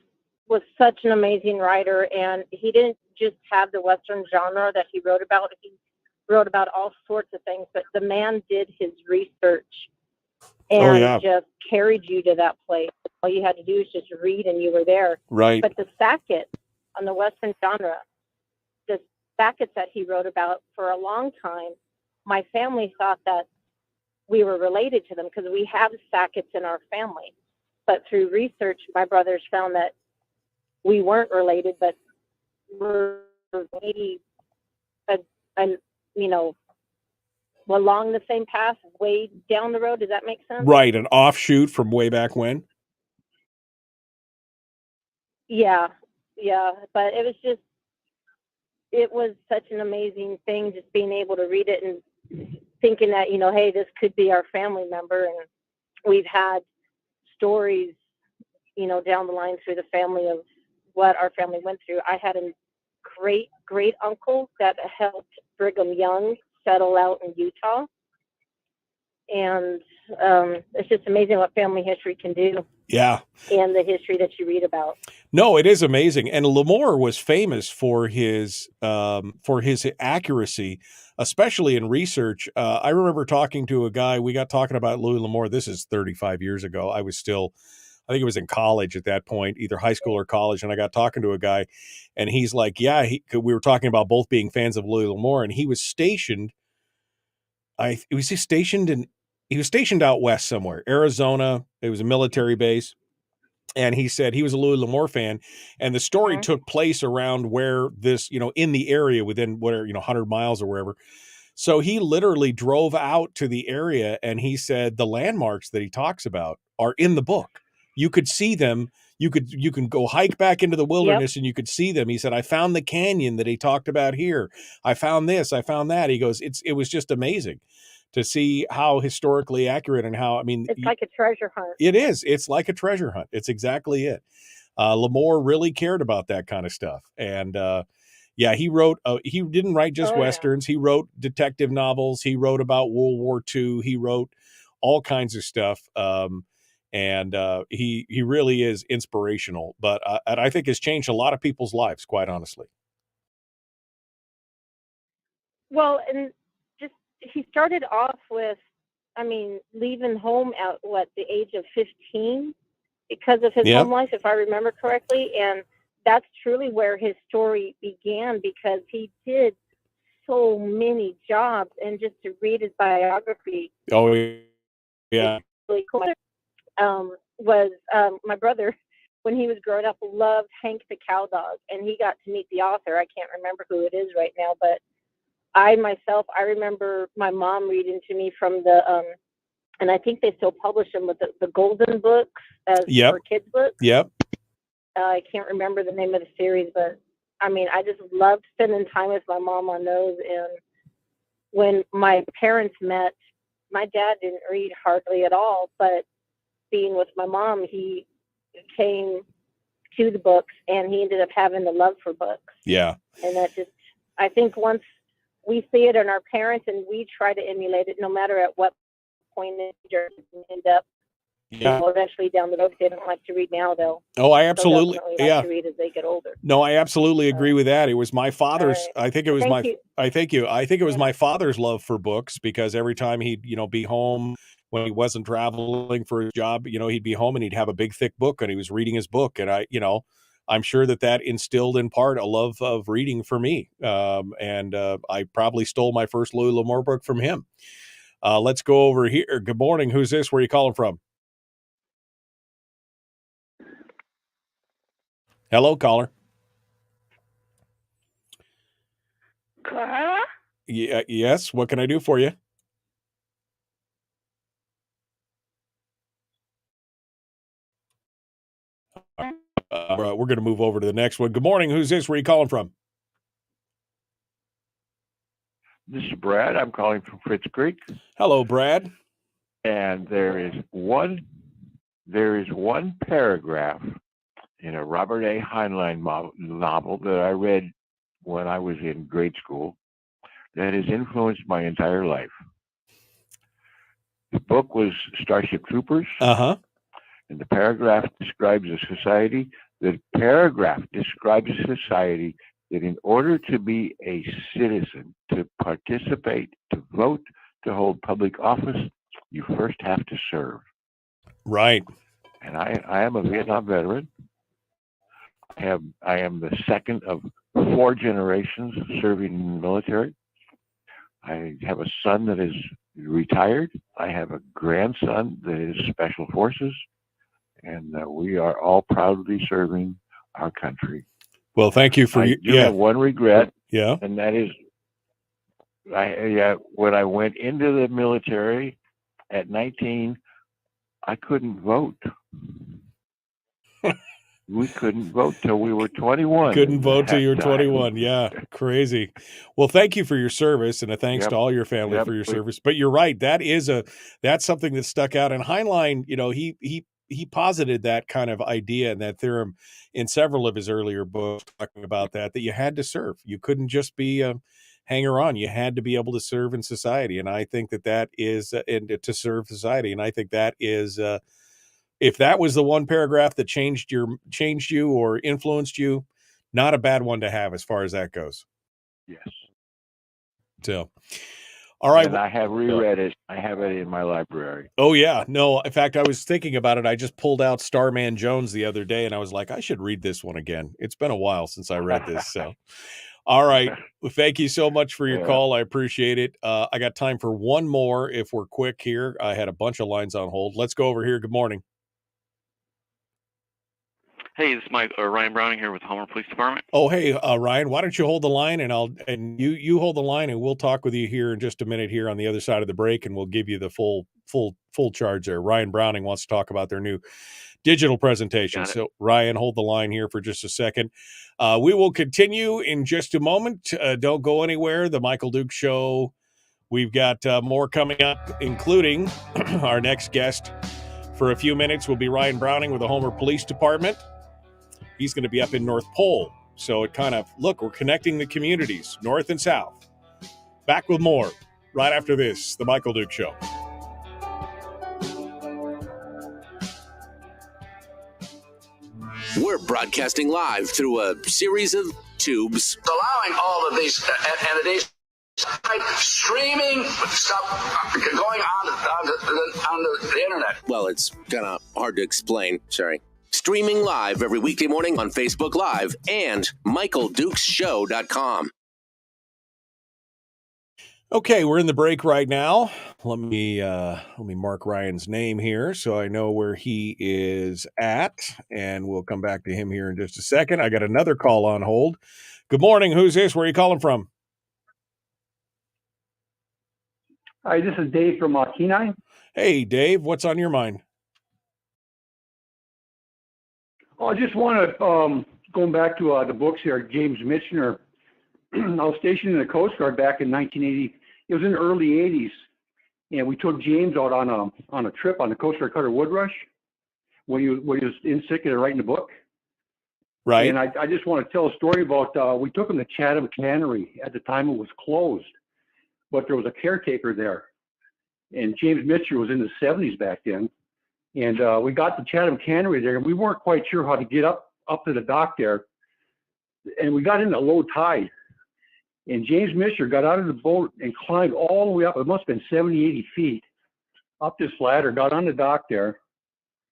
was such an amazing writer, and he didn't just have the Western genre that he wrote about. He wrote about all sorts of things, but the man did his research and just carried you to that place. All you had to do is just read and you were there. Right. But the Sackett on the Western genre, the Sackett that he wrote about for a long time, my family thought that we were related to them because we have Sacketts in our family. But through research, my brothers found that we weren't related, but we're maybe along the same path, way down the road. Does that make sense? Right, an offshoot from way back when. Yeah. But it was such an amazing thing, just being able to read it and thinking that, hey, this could be our family member. And we've had stories, down the line through the family of what our family went through. I had a great uncle that helped Brigham Young settle out in Utah. And it's just amazing what family history can do. Yeah. And the history that you read about. No, it is amazing. And L'Amour was famous for his accuracy, especially in research. I remember talking to a guy, we got talking about Louis L'Amour. This is 35 years ago. I was still I think it was in college at that point, either high school or college. And I got talking to a guy, and he's like, yeah, we were talking about both being fans of Louis L'Amour, and he was stationed. He was stationed out west somewhere, Arizona. It was a military base. And he said he was a Louis L'Amour fan, and the story took place around where this, in the area within 100 miles or wherever. So he literally drove out to the area, and he said the landmarks that he talks about are in the book. You could see them. You can go hike back into the wilderness and you could see them. He said, I found the canyon that he talked about here. I found this, I found that. He goes, it was just amazing to see how historically accurate and how, it's like a treasure hunt. It is. It's like a treasure hunt. It's exactly it. L'Amour really cared about that kind of stuff. And he wrote, he didn't write just Westerns. He wrote detective novels. He wrote about World War II. He wrote all kinds of stuff. And he really is inspirational, but and I think has changed a lot of people's lives, quite honestly. Well, and he started off with, leaving home at the age of 15 because of his home life, if I remember correctly. And that's truly where his story began, because he did so many jobs. And just to read his biography. Oh, yeah. Really cool. My brother, when he was growing up, loved Hank the Cowdog, and he got to meet the author. I can't remember who it is right now, but I remember my mom reading to me from the, and I think they still publish them with the Golden Books as for kids books. Yep. I can't remember the name of the series, but I just loved spending time with my mom on those. And when my parents met, my dad didn't read hardly at all, but being with my mom, he came to the books, and he ended up having the love for books. Yeah. And that I think once we see it in our parents and we try to emulate it, no matter at what point in the end up, eventually down the road, if they don't like to read now, they'll. Oh, I absolutely like to read as they get older. No, I absolutely agree with that. It was my father's. Right. I think it was Thank you. I think it was my father's love for books, because every time he'd be home when he wasn't traveling for his job, he'd be home and he'd have a big thick book and he was reading his book, and I'm sure that instilled in part a love of reading for me. And I probably stole my first Louis L'Amour book from him. Let's go over here. Good morning. Who's this? Where are you calling from? Hello, caller. Carla? Yeah, yes. What can I do for you? We're going to move over to the next one. Good morning. Who's this? Where are you calling from? This is Brad. I'm calling from Fritz Creek. Hello, Brad. And there is one paragraph in a Robert A. Heinlein novel that I read when I was in grade school that has influenced my entire life. The book was Starship Troopers. Uh-huh. And the paragraph describes a society that in order to be a citizen, to participate, to vote, to hold public office, you first have to serve. Right. And I am a Vietnam veteran. I am the second of 4 generations serving in the military. I have a son that is retired. I have a grandson that is Special Forces. And we are all proudly serving our country. Well, thank you for I do have one regret. Yeah. And that is, when I went into the military at 19, I couldn't vote. We couldn't vote till we were 21. Couldn't vote till you were 21. Yeah, crazy. Well, thank you for your service, and a thanks to all your family for your service. But you're right. That's something that stuck out. And Heinlein, he posited that kind of idea and that theorem in several of his earlier books, talking about that you had to serve. You couldn't just be a hanger-on. You had to be able to serve in society. And I think that is and to serve society. And I think that is if that was the one paragraph that changed you or influenced you, not a bad one to have as far as that goes. Yes. So, All right. And I have reread it. I have it in my library. Oh, yeah. No, in fact, I was thinking about it. I just pulled out Starman Jones the other day, and I was like, I should read this one again. It's been a while since I read this. So, all right. Well, thank you so much for your call. I appreciate it. I got time for one more if we're quick here. I had a bunch of lines on hold. Let's go over here. Good morning. Hey, this is Ryan Browning here with Homer Police Department. Oh, hey, Ryan, why don't you hold the line and you hold the line and we'll talk with you here in just a minute here on the other side of the break, and we'll give you the full charge there. Ryan Browning wants to talk about their new digital presentation. So Ryan, hold the line here for just a second. We will continue in just a moment. Don't go anywhere. The Michael Dukes Show. We've got more coming up, including our next guest for a few minutes will be Ryan Browning with the Homer Police Department. He's going to be up in North Pole. So it kind of, look, we're connecting the communities, north and south. Back with more right after this, The Michael Dukes Show. We're broadcasting live through a series of tubes. Allowing all of these entities streaming stuff going on the internet. Well, it's kind of hard to explain. Sorry. Streaming live every weekday morning on Facebook Live and MichaelDukesShow.com. Okay, we're in the break right now. Let me mark Ryan's name here so I know where he is at, and we'll come back to him here in just a second. I got another call on hold. Good morning. Who's this? Where are you calling from? Hi, this is Dave from Kenai. Hey, Dave. What's on your mind? I just want to, going back to the books here, James Michener. I was stationed in the Coast Guard back in 1980. It was in the early 80s. And we took James out on a trip on the Coast Guard cutter Woodrush when he was in sick and writing the book. Right. And I just want to tell a story about, we took him to Chatham Cannery. At the time it was closed, but there was a caretaker there. And James Michener was in the 70s back then. And we got to Chatham Cannery there, and we weren't quite sure how to get up to the dock there. And we got in a low tide. And James Michener got out of the boat and climbed all the way up. It must have been 70, 80 feet up this ladder, got on the dock there.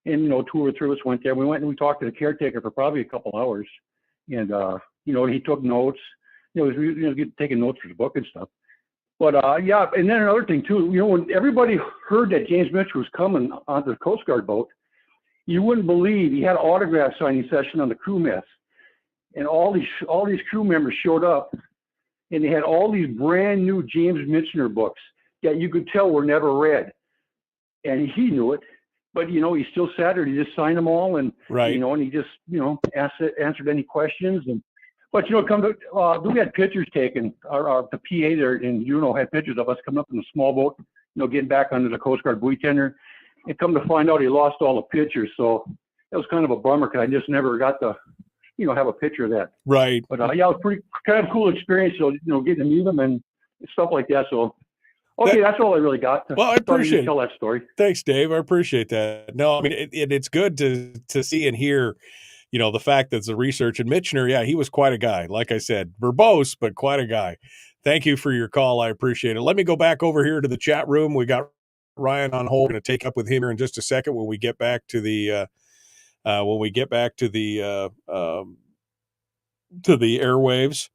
And, 2 or 3 of us went there. We went and we talked to the caretaker for probably a couple hours. And, he took notes. He was taking notes for the book and stuff. But, yeah, and then another thing, too, when everybody heard that James Michener was coming onto the Coast Guard boat, you wouldn't believe he had an autograph signing session on the crew mess. And all these crew members showed up, and they had all these brand new James Michener books that you could tell were never read. And he knew it, but, he still sat there. He just signed them all, and, right. And he just, answered any questions. But, we had pictures taken. The PA there in Juneau had pictures of us coming up in a small boat, getting back under the Coast Guard buoy tender. And come to find out he lost all the pictures. So that was kind of a bummer because I just never got to, have a picture of that. Right. But, yeah, it was pretty kind of cool experience, so, getting to meet him and stuff like that. So, okay, that's all I really got. Well, I appreciate tell that story. Thanks, Dave. I appreciate that. No, I mean, it's good to see and hear, the fact that the research and Michener, yeah, he was quite a guy. Like I said, verbose, but quite a guy. Thank you for your call. I appreciate it. Let me go back over here to the chat room. We got Ryan on hold. Going to take up with him here in just a second when we get back to the airwaves.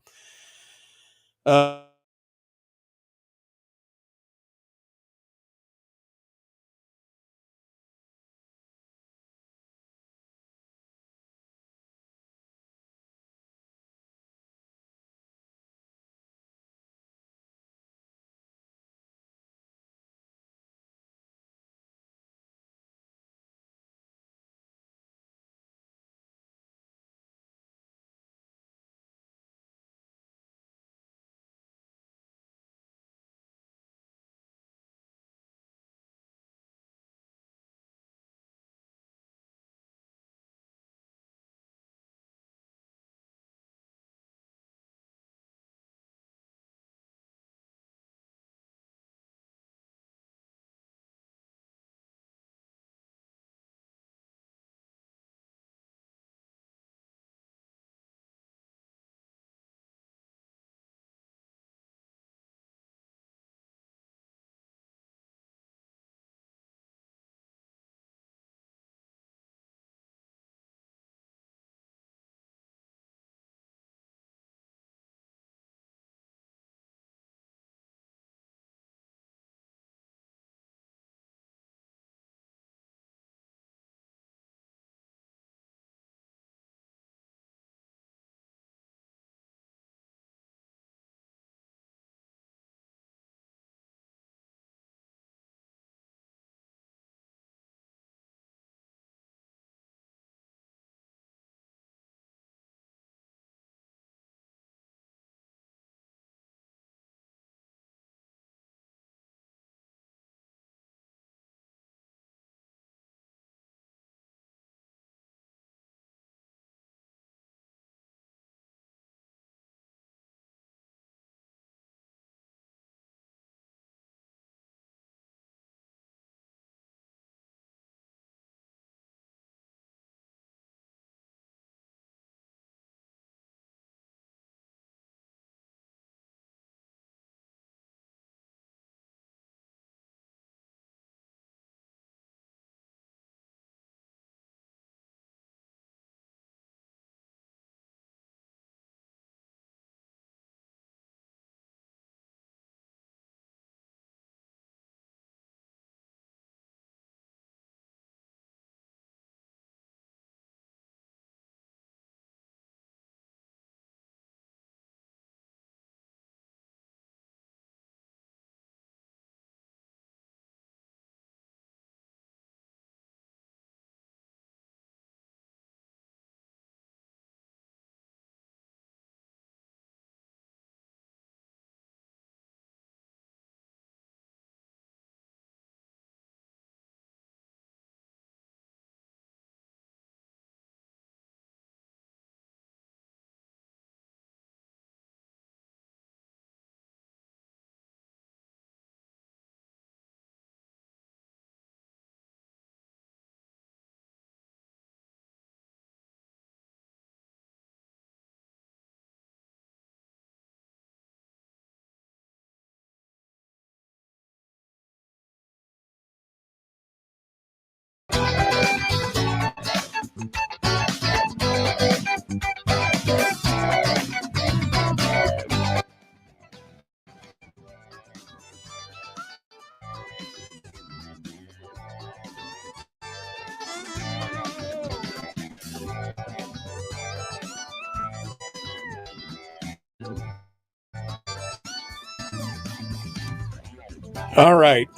All right.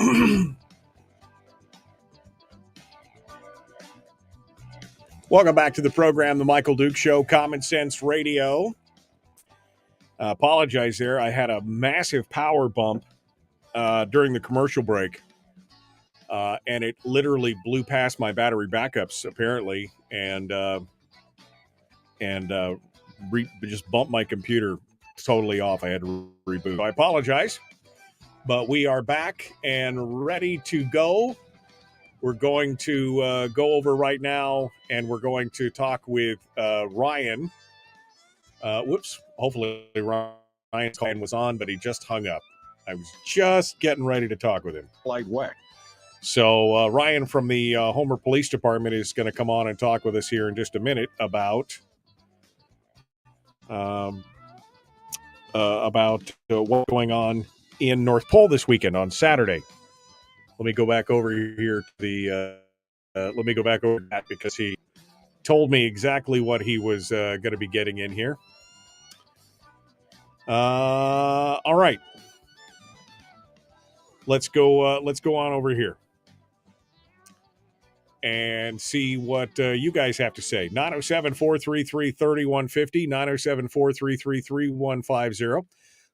Welcome back to the program, The Michael Duke Show, Common Sense Radio. Apologize there. I had a massive power bump during the commercial break, and it literally blew past my battery backups, apparently, and just bumped my computer totally off. I had to reboot. So I apologize, but we are back and ready to go. We're going to go over right now, and we're going to talk with Ryan. Hopefully Ryan's call was on, but he just hung up. I was just getting ready to talk with him. Like what? So Ryan from the Homer Police Department is going to come on and talk with us here in just a minute about what's going on in North Pole this weekend on Saturday. Let me go back over here to the. Let me go back over that because he told me exactly what he was going to be getting in here. All right. Let's go on over here and see what you guys have to say. 907-433-3150, 907-433-3150.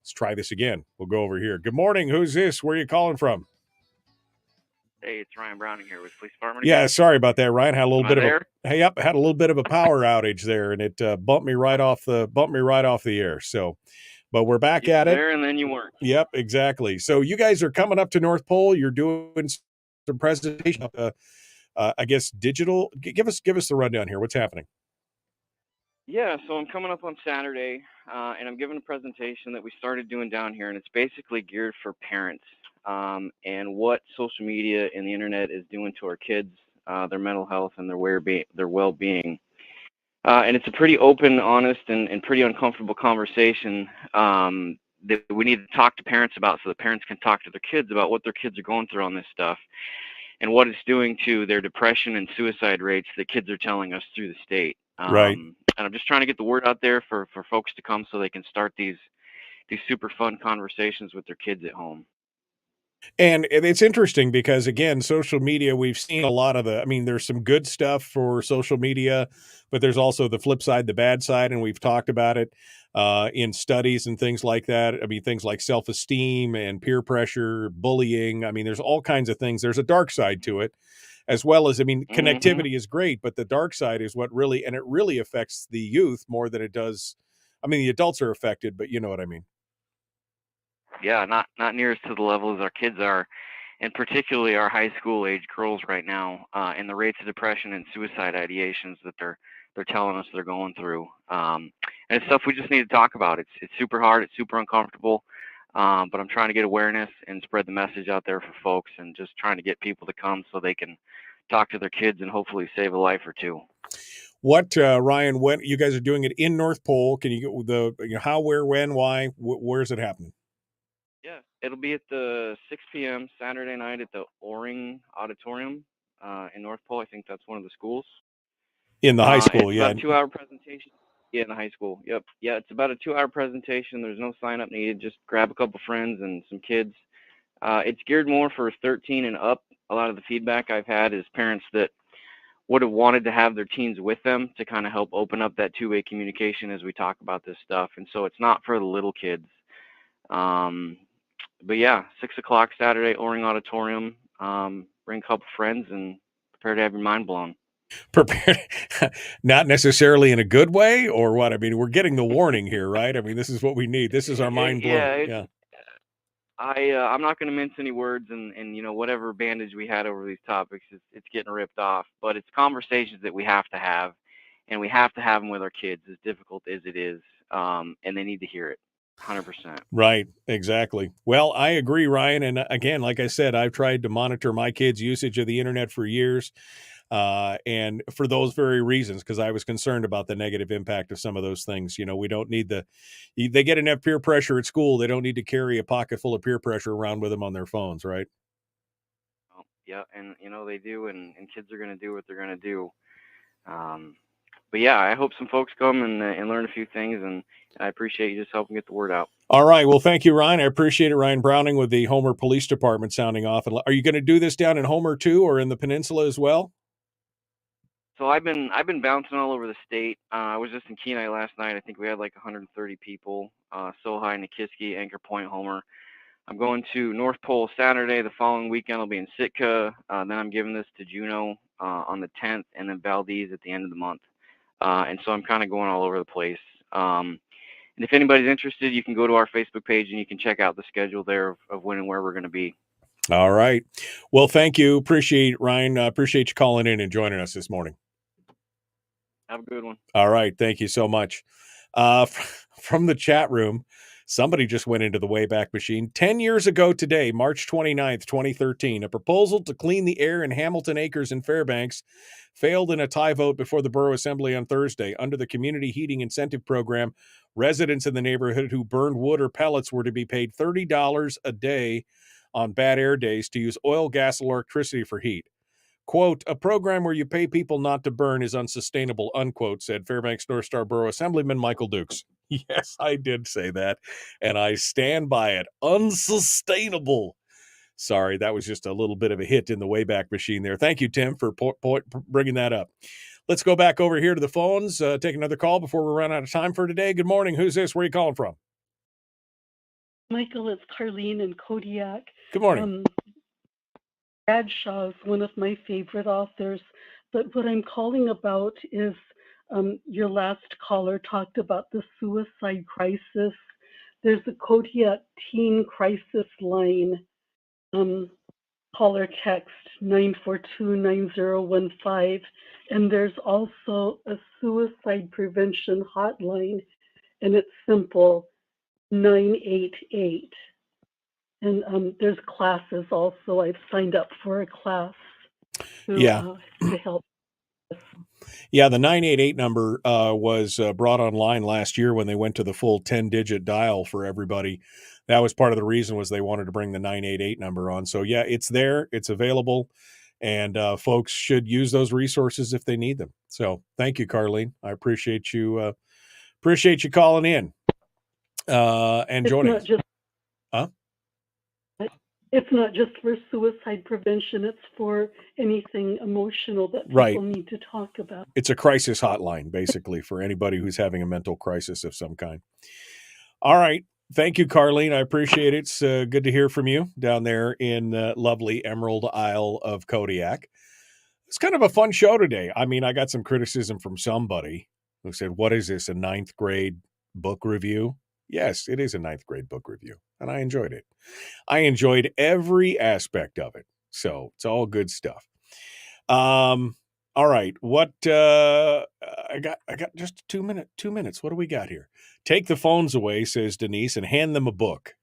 Let's try this again. We'll go over here. Good morning. Who's this? Where are you calling from? Hey, it's Ryan Browning here with Police Department. Yeah, sorry about that, Ryan. Had a little Am bit I of there? had a little bit of a power outage there, and it bumped me right off the air. So, but we're back at it. There and then you weren't. Yep, exactly. So you guys are coming up to North Pole. You're doing some presentation. I guess digital. Give us the rundown here. What's happening? Yeah, so I'm coming up on Saturday, and I'm giving a presentation that we started doing down here, and it's basically geared for parents and what social media and the internet is doing to our kids, their mental health, and their well-being. And it's a pretty open, honest, and pretty uncomfortable conversation that we need to talk to parents about so the parents can talk to their kids about what their kids are going through on this stuff and what it's doing to their depression and suicide rates that kids are telling us through the state. Right. And I'm just trying to get the word out there for folks to come so they can start these super fun conversations with their kids at home. And it's interesting because, again, social media, we've seen a lot of there's some good stuff for social media, but there's also the flip side, the bad side, and we've talked about it in studies and things like that. I mean, things like self-esteem and peer pressure, bullying. I mean, there's all kinds of things. There's a dark side to it, as well as, connectivity is great, but the dark side is what really affects the youth more than it does. I mean, the adults are affected, but you know what I mean. Yeah, not near as to the level as our kids are, and particularly our high school age girls right now, and the rates of depression and suicide ideations that they're telling us they're going through. And it's stuff we just need to talk about. It's super hard, it's super uncomfortable, but I'm trying to get awareness and spread the message out there for folks, and just trying to get people to come so they can talk to their kids and hopefully save a life or two. What, Ryan, when you guys are doing it in North Pole, can you get how, where, when, why, where's it happening? Yeah, it'll be at the 6 p.m. Saturday night at the Oring Auditorium in North Pole. I think that's one of the schools. In the high school, it's yeah. about a 2-hour presentation. Yeah, in the high school. Yep. Yeah, it's about a 2-hour presentation. There's no sign up needed. Just grab a couple friends and some kids. It's geared more for 13 and up. A lot of the feedback I've had is parents that would have wanted to have their teens with them to kind of help open up that two-way communication as we talk about this stuff. And so it's not for the little kids. But yeah, 6 o'clock Saturday, Oring Auditorium. Bring a couple friends and prepare to have your mind blown. Prepared, not necessarily in a good way, or what? I mean, we're getting the warning here, right? I mean, this is what we need. This is our mind blown. Yeah. I'm not going to mince any words, and whatever bandage we had over these topics, it's getting ripped off. But it's conversations that we have to have, and we have to have them with our kids, as difficult as it is, and they need to hear it. 100%. Right, exactly. Well, I agree, Ryan. And again, like I said, I've tried to monitor my kids' usage of the internet for years. And for those very reasons, because I was concerned about the negative impact of some of those things. We don't need they get enough peer pressure at school. They don't need to carry a pocket full of peer pressure around with them on their phones, right? Yeah, and they do, and kids are going to do what they're going to do. yeah, I hope some folks come and learn a few things, and I appreciate you just helping get the word out. All right. Well, thank you, Ryan. I appreciate it. Ryan Browning with the Homer Police Department sounding off. And are you going to do this down in Homer too, or in the Peninsula as well? So I've been bouncing all over the state. I was just in Kenai last night. I think we had like 130 people. Sohi, Nikiski, Anchor Point, Homer. I'm going to North Pole Saturday. The following weekend I'll be in Sitka. Then I'm giving this to Juneau on the 10th, and then Valdez at the end of the month. And so I'm kind of going all over the place. And if anybody's interested, you can go to our Facebook page and you can check out the schedule there of when and where we're going to be. All right. Well, thank you. Appreciate it, Ryan. Appreciate you calling in and joining us this morning. Have a good one. All right. Thank you so much. From the chat room, somebody just went into the Wayback Machine. 10 years ago today, March 29th, 2013, a proposal to clean the air in Hamilton Acres and Fairbanks failed in a tie vote before the Borough Assembly on Thursday. Under the Community Heating Incentive Program, residents in the neighborhood who burned wood or pellets were to be paid $30 a day on bad air days to use oil, gas, or electricity for heat. Quote, a program where you pay people not to burn is unsustainable, unquote, said Fairbanks North Star Borough Assemblyman Michael Dukes. Yes, I did say that, and I stand by it. Unsustainable. Sorry, that was just a little bit of a hit in the Wayback Machine there. Thank you, Tim, for bringing that up. Let's go back over here to the phones, take another call before we run out of time for today. Good morning. Who's this? Where are you calling from? Michael, it's Carlene in Kodiak. Good morning. Bradshaw is one of my favorite authors, but what I'm calling about is your last caller talked about the suicide crisis. There's a Kodiak Teen Crisis line. Caller text 942-9015, and there's also a suicide prevention hotline, and it's simple, 988. And there's classes also. I've signed up for a class to help. Yeah, the 988 number was brought online last year when they went to the full 10-digit dial for everybody. That was part of the reason was they wanted to bring the 988 number on. So, yeah, it's there. It's available. And folks should use those resources if they need them. So thank you, Carlene. I appreciate you calling in and joining us. It's not just for suicide prevention. It's for anything emotional that people need to talk about. It's a crisis hotline, basically, for anybody who's having a mental crisis of some kind. All right. Thank you, Carlene. I appreciate it. It's good to hear from you down there in lovely Emerald Isle of Kodiak. It's kind of a fun show today. I mean, I got some criticism from somebody who said, what is this, a 9th grade book review? Yes, it is a 9th grade book review, and I enjoyed it. I enjoyed every aspect of it. So it's all good stuff. All right. What I got just 2 minutes. What do we got here? Take the phones away, says Denise, and hand them a book.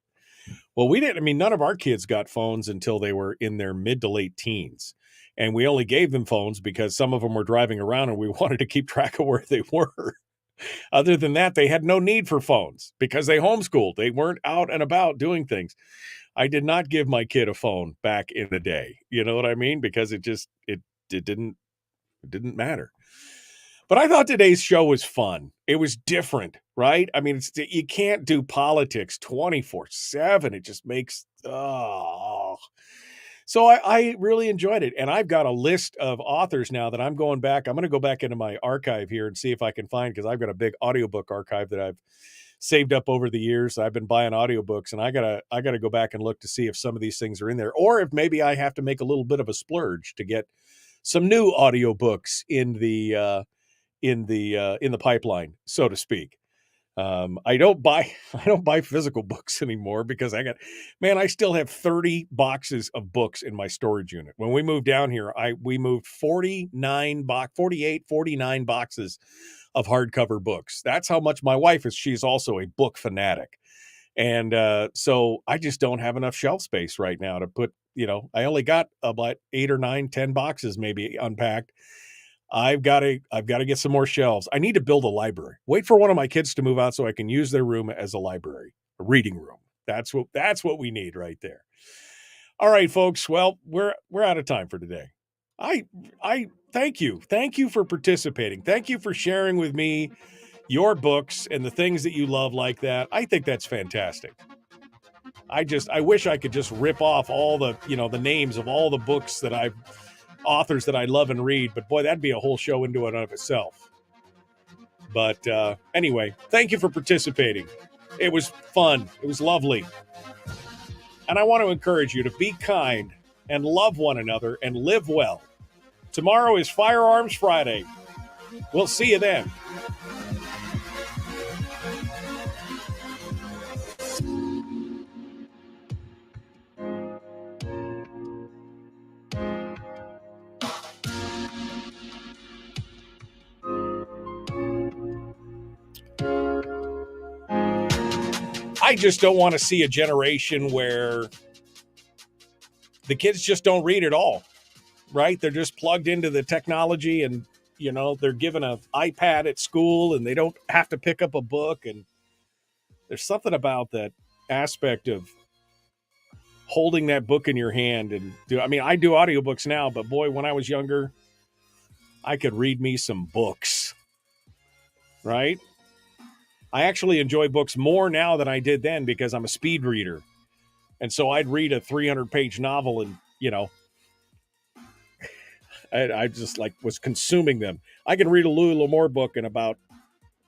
Well, we didn't. I mean, none of our kids got phones until they were in their mid to late teens. And we only gave them phones because some of them were driving around and we wanted to keep track of where they were. Other than that, they had no need for phones because they homeschooled. They weren't out and about doing things. I did not give my kid a phone back in the day. You know what I mean? Because it didn't matter. But I thought today's show was fun. It was different, right? I mean, you can't do politics 24/7. It just makes, So I really enjoyed it. And I've got a list of authors now that I'm going back. I'm going to go back into my archive here and see if I can find, because I've got a big audiobook archive that I've saved up over the years. I've been buying audiobooks, and I gotta go back and look to see if some of these things are in there, or if maybe I have to make a little bit of a splurge to get some new audiobooks in the pipeline, so to speak. I don't buy physical books anymore because I still have 30 boxes of books in my storage unit. When we moved down here, we moved 49 boxes of hardcover books. That's how much my wife is. She's also a book fanatic. And so I just don't have enough shelf space right now to put, I only got about 8 or 9, 10 boxes maybe unpacked. I've got to get some more shelves. I need to build a library. Wait for one of my kids to move out so I can use their room as a library, a reading room. That's what we need right there. All right, folks. Well, we're out of time for today. I Thank you. Thank you for participating. Thank you for sharing with me your books and the things that you love like that. I think that's fantastic. I wish I could just rip off all the, the names of all the books that authors that I love and read, but boy, that'd be a whole show into and of itself. But anyway, thank you for participating. It was fun. It was lovely. And I want to encourage you to be kind and love one another and live well. Tomorrow is Firearms Friday. We'll see you then. I just don't want to see a generation where the kids just don't read at all, right? They're just plugged into the technology and, they're given an iPad at school and they don't have to pick up a book. And there's something about that aspect of holding that book in your hand. And I do audiobooks now, but boy, when I was younger, I could read me some books, right? I actually enjoy books more now than I did then because I'm a speed reader. And so I'd read a 300-page novel and, I just was consuming them. I can read a Louis L'Amour book in about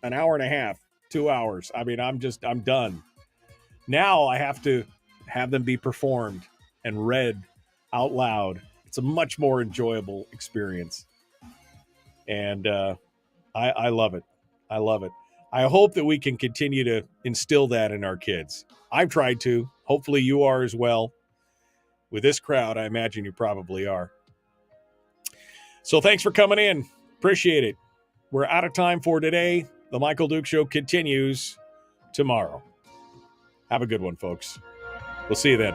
an hour and a half, 2 hours. I'm done. Now I have to have them be performed and read out loud. It's a much more enjoyable experience. And I love it. I love it. I hope that we can continue to instill that in our kids. I've tried to. Hopefully you are as well. With this crowd, I imagine you probably are. So thanks for coming in. Appreciate it. We're out of time for today. The Michael Duke Show continues tomorrow. Have a good one, folks. We'll see you then.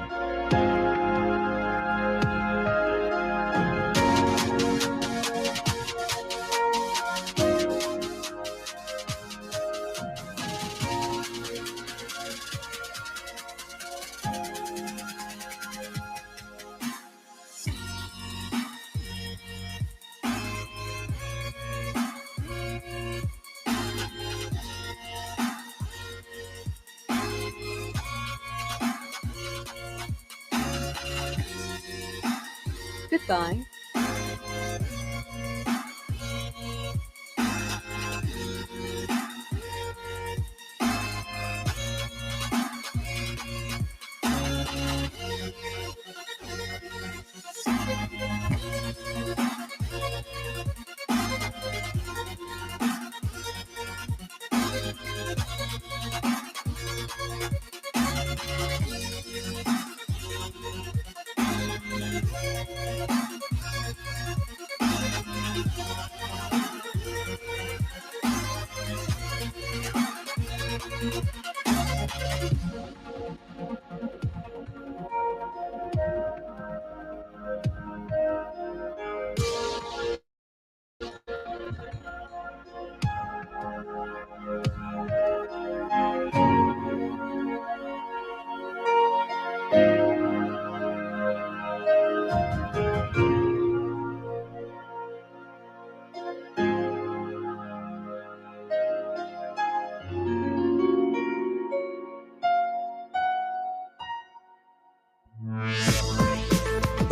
Goodbye.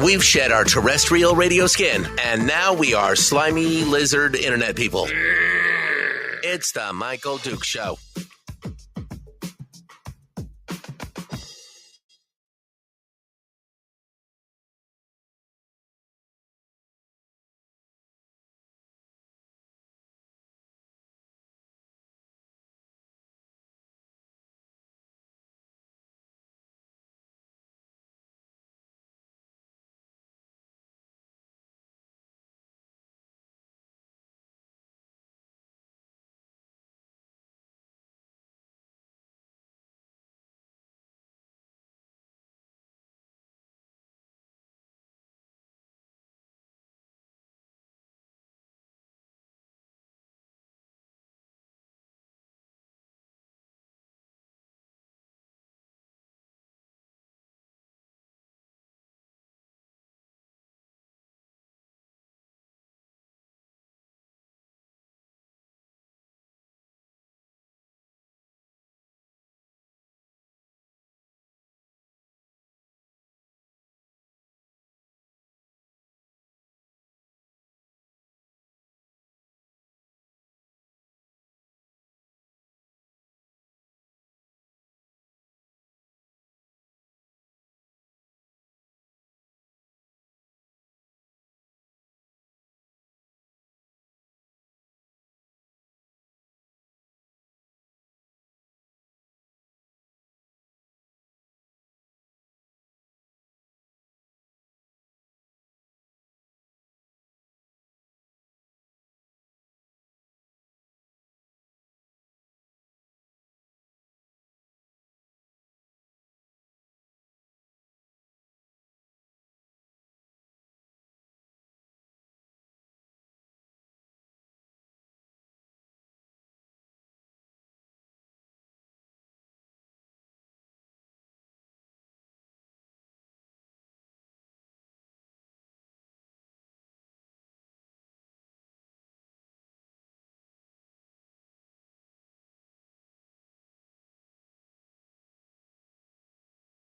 We've shed our terrestrial radio skin, and now we are slimy lizard internet people. It's the Michael Duke Show.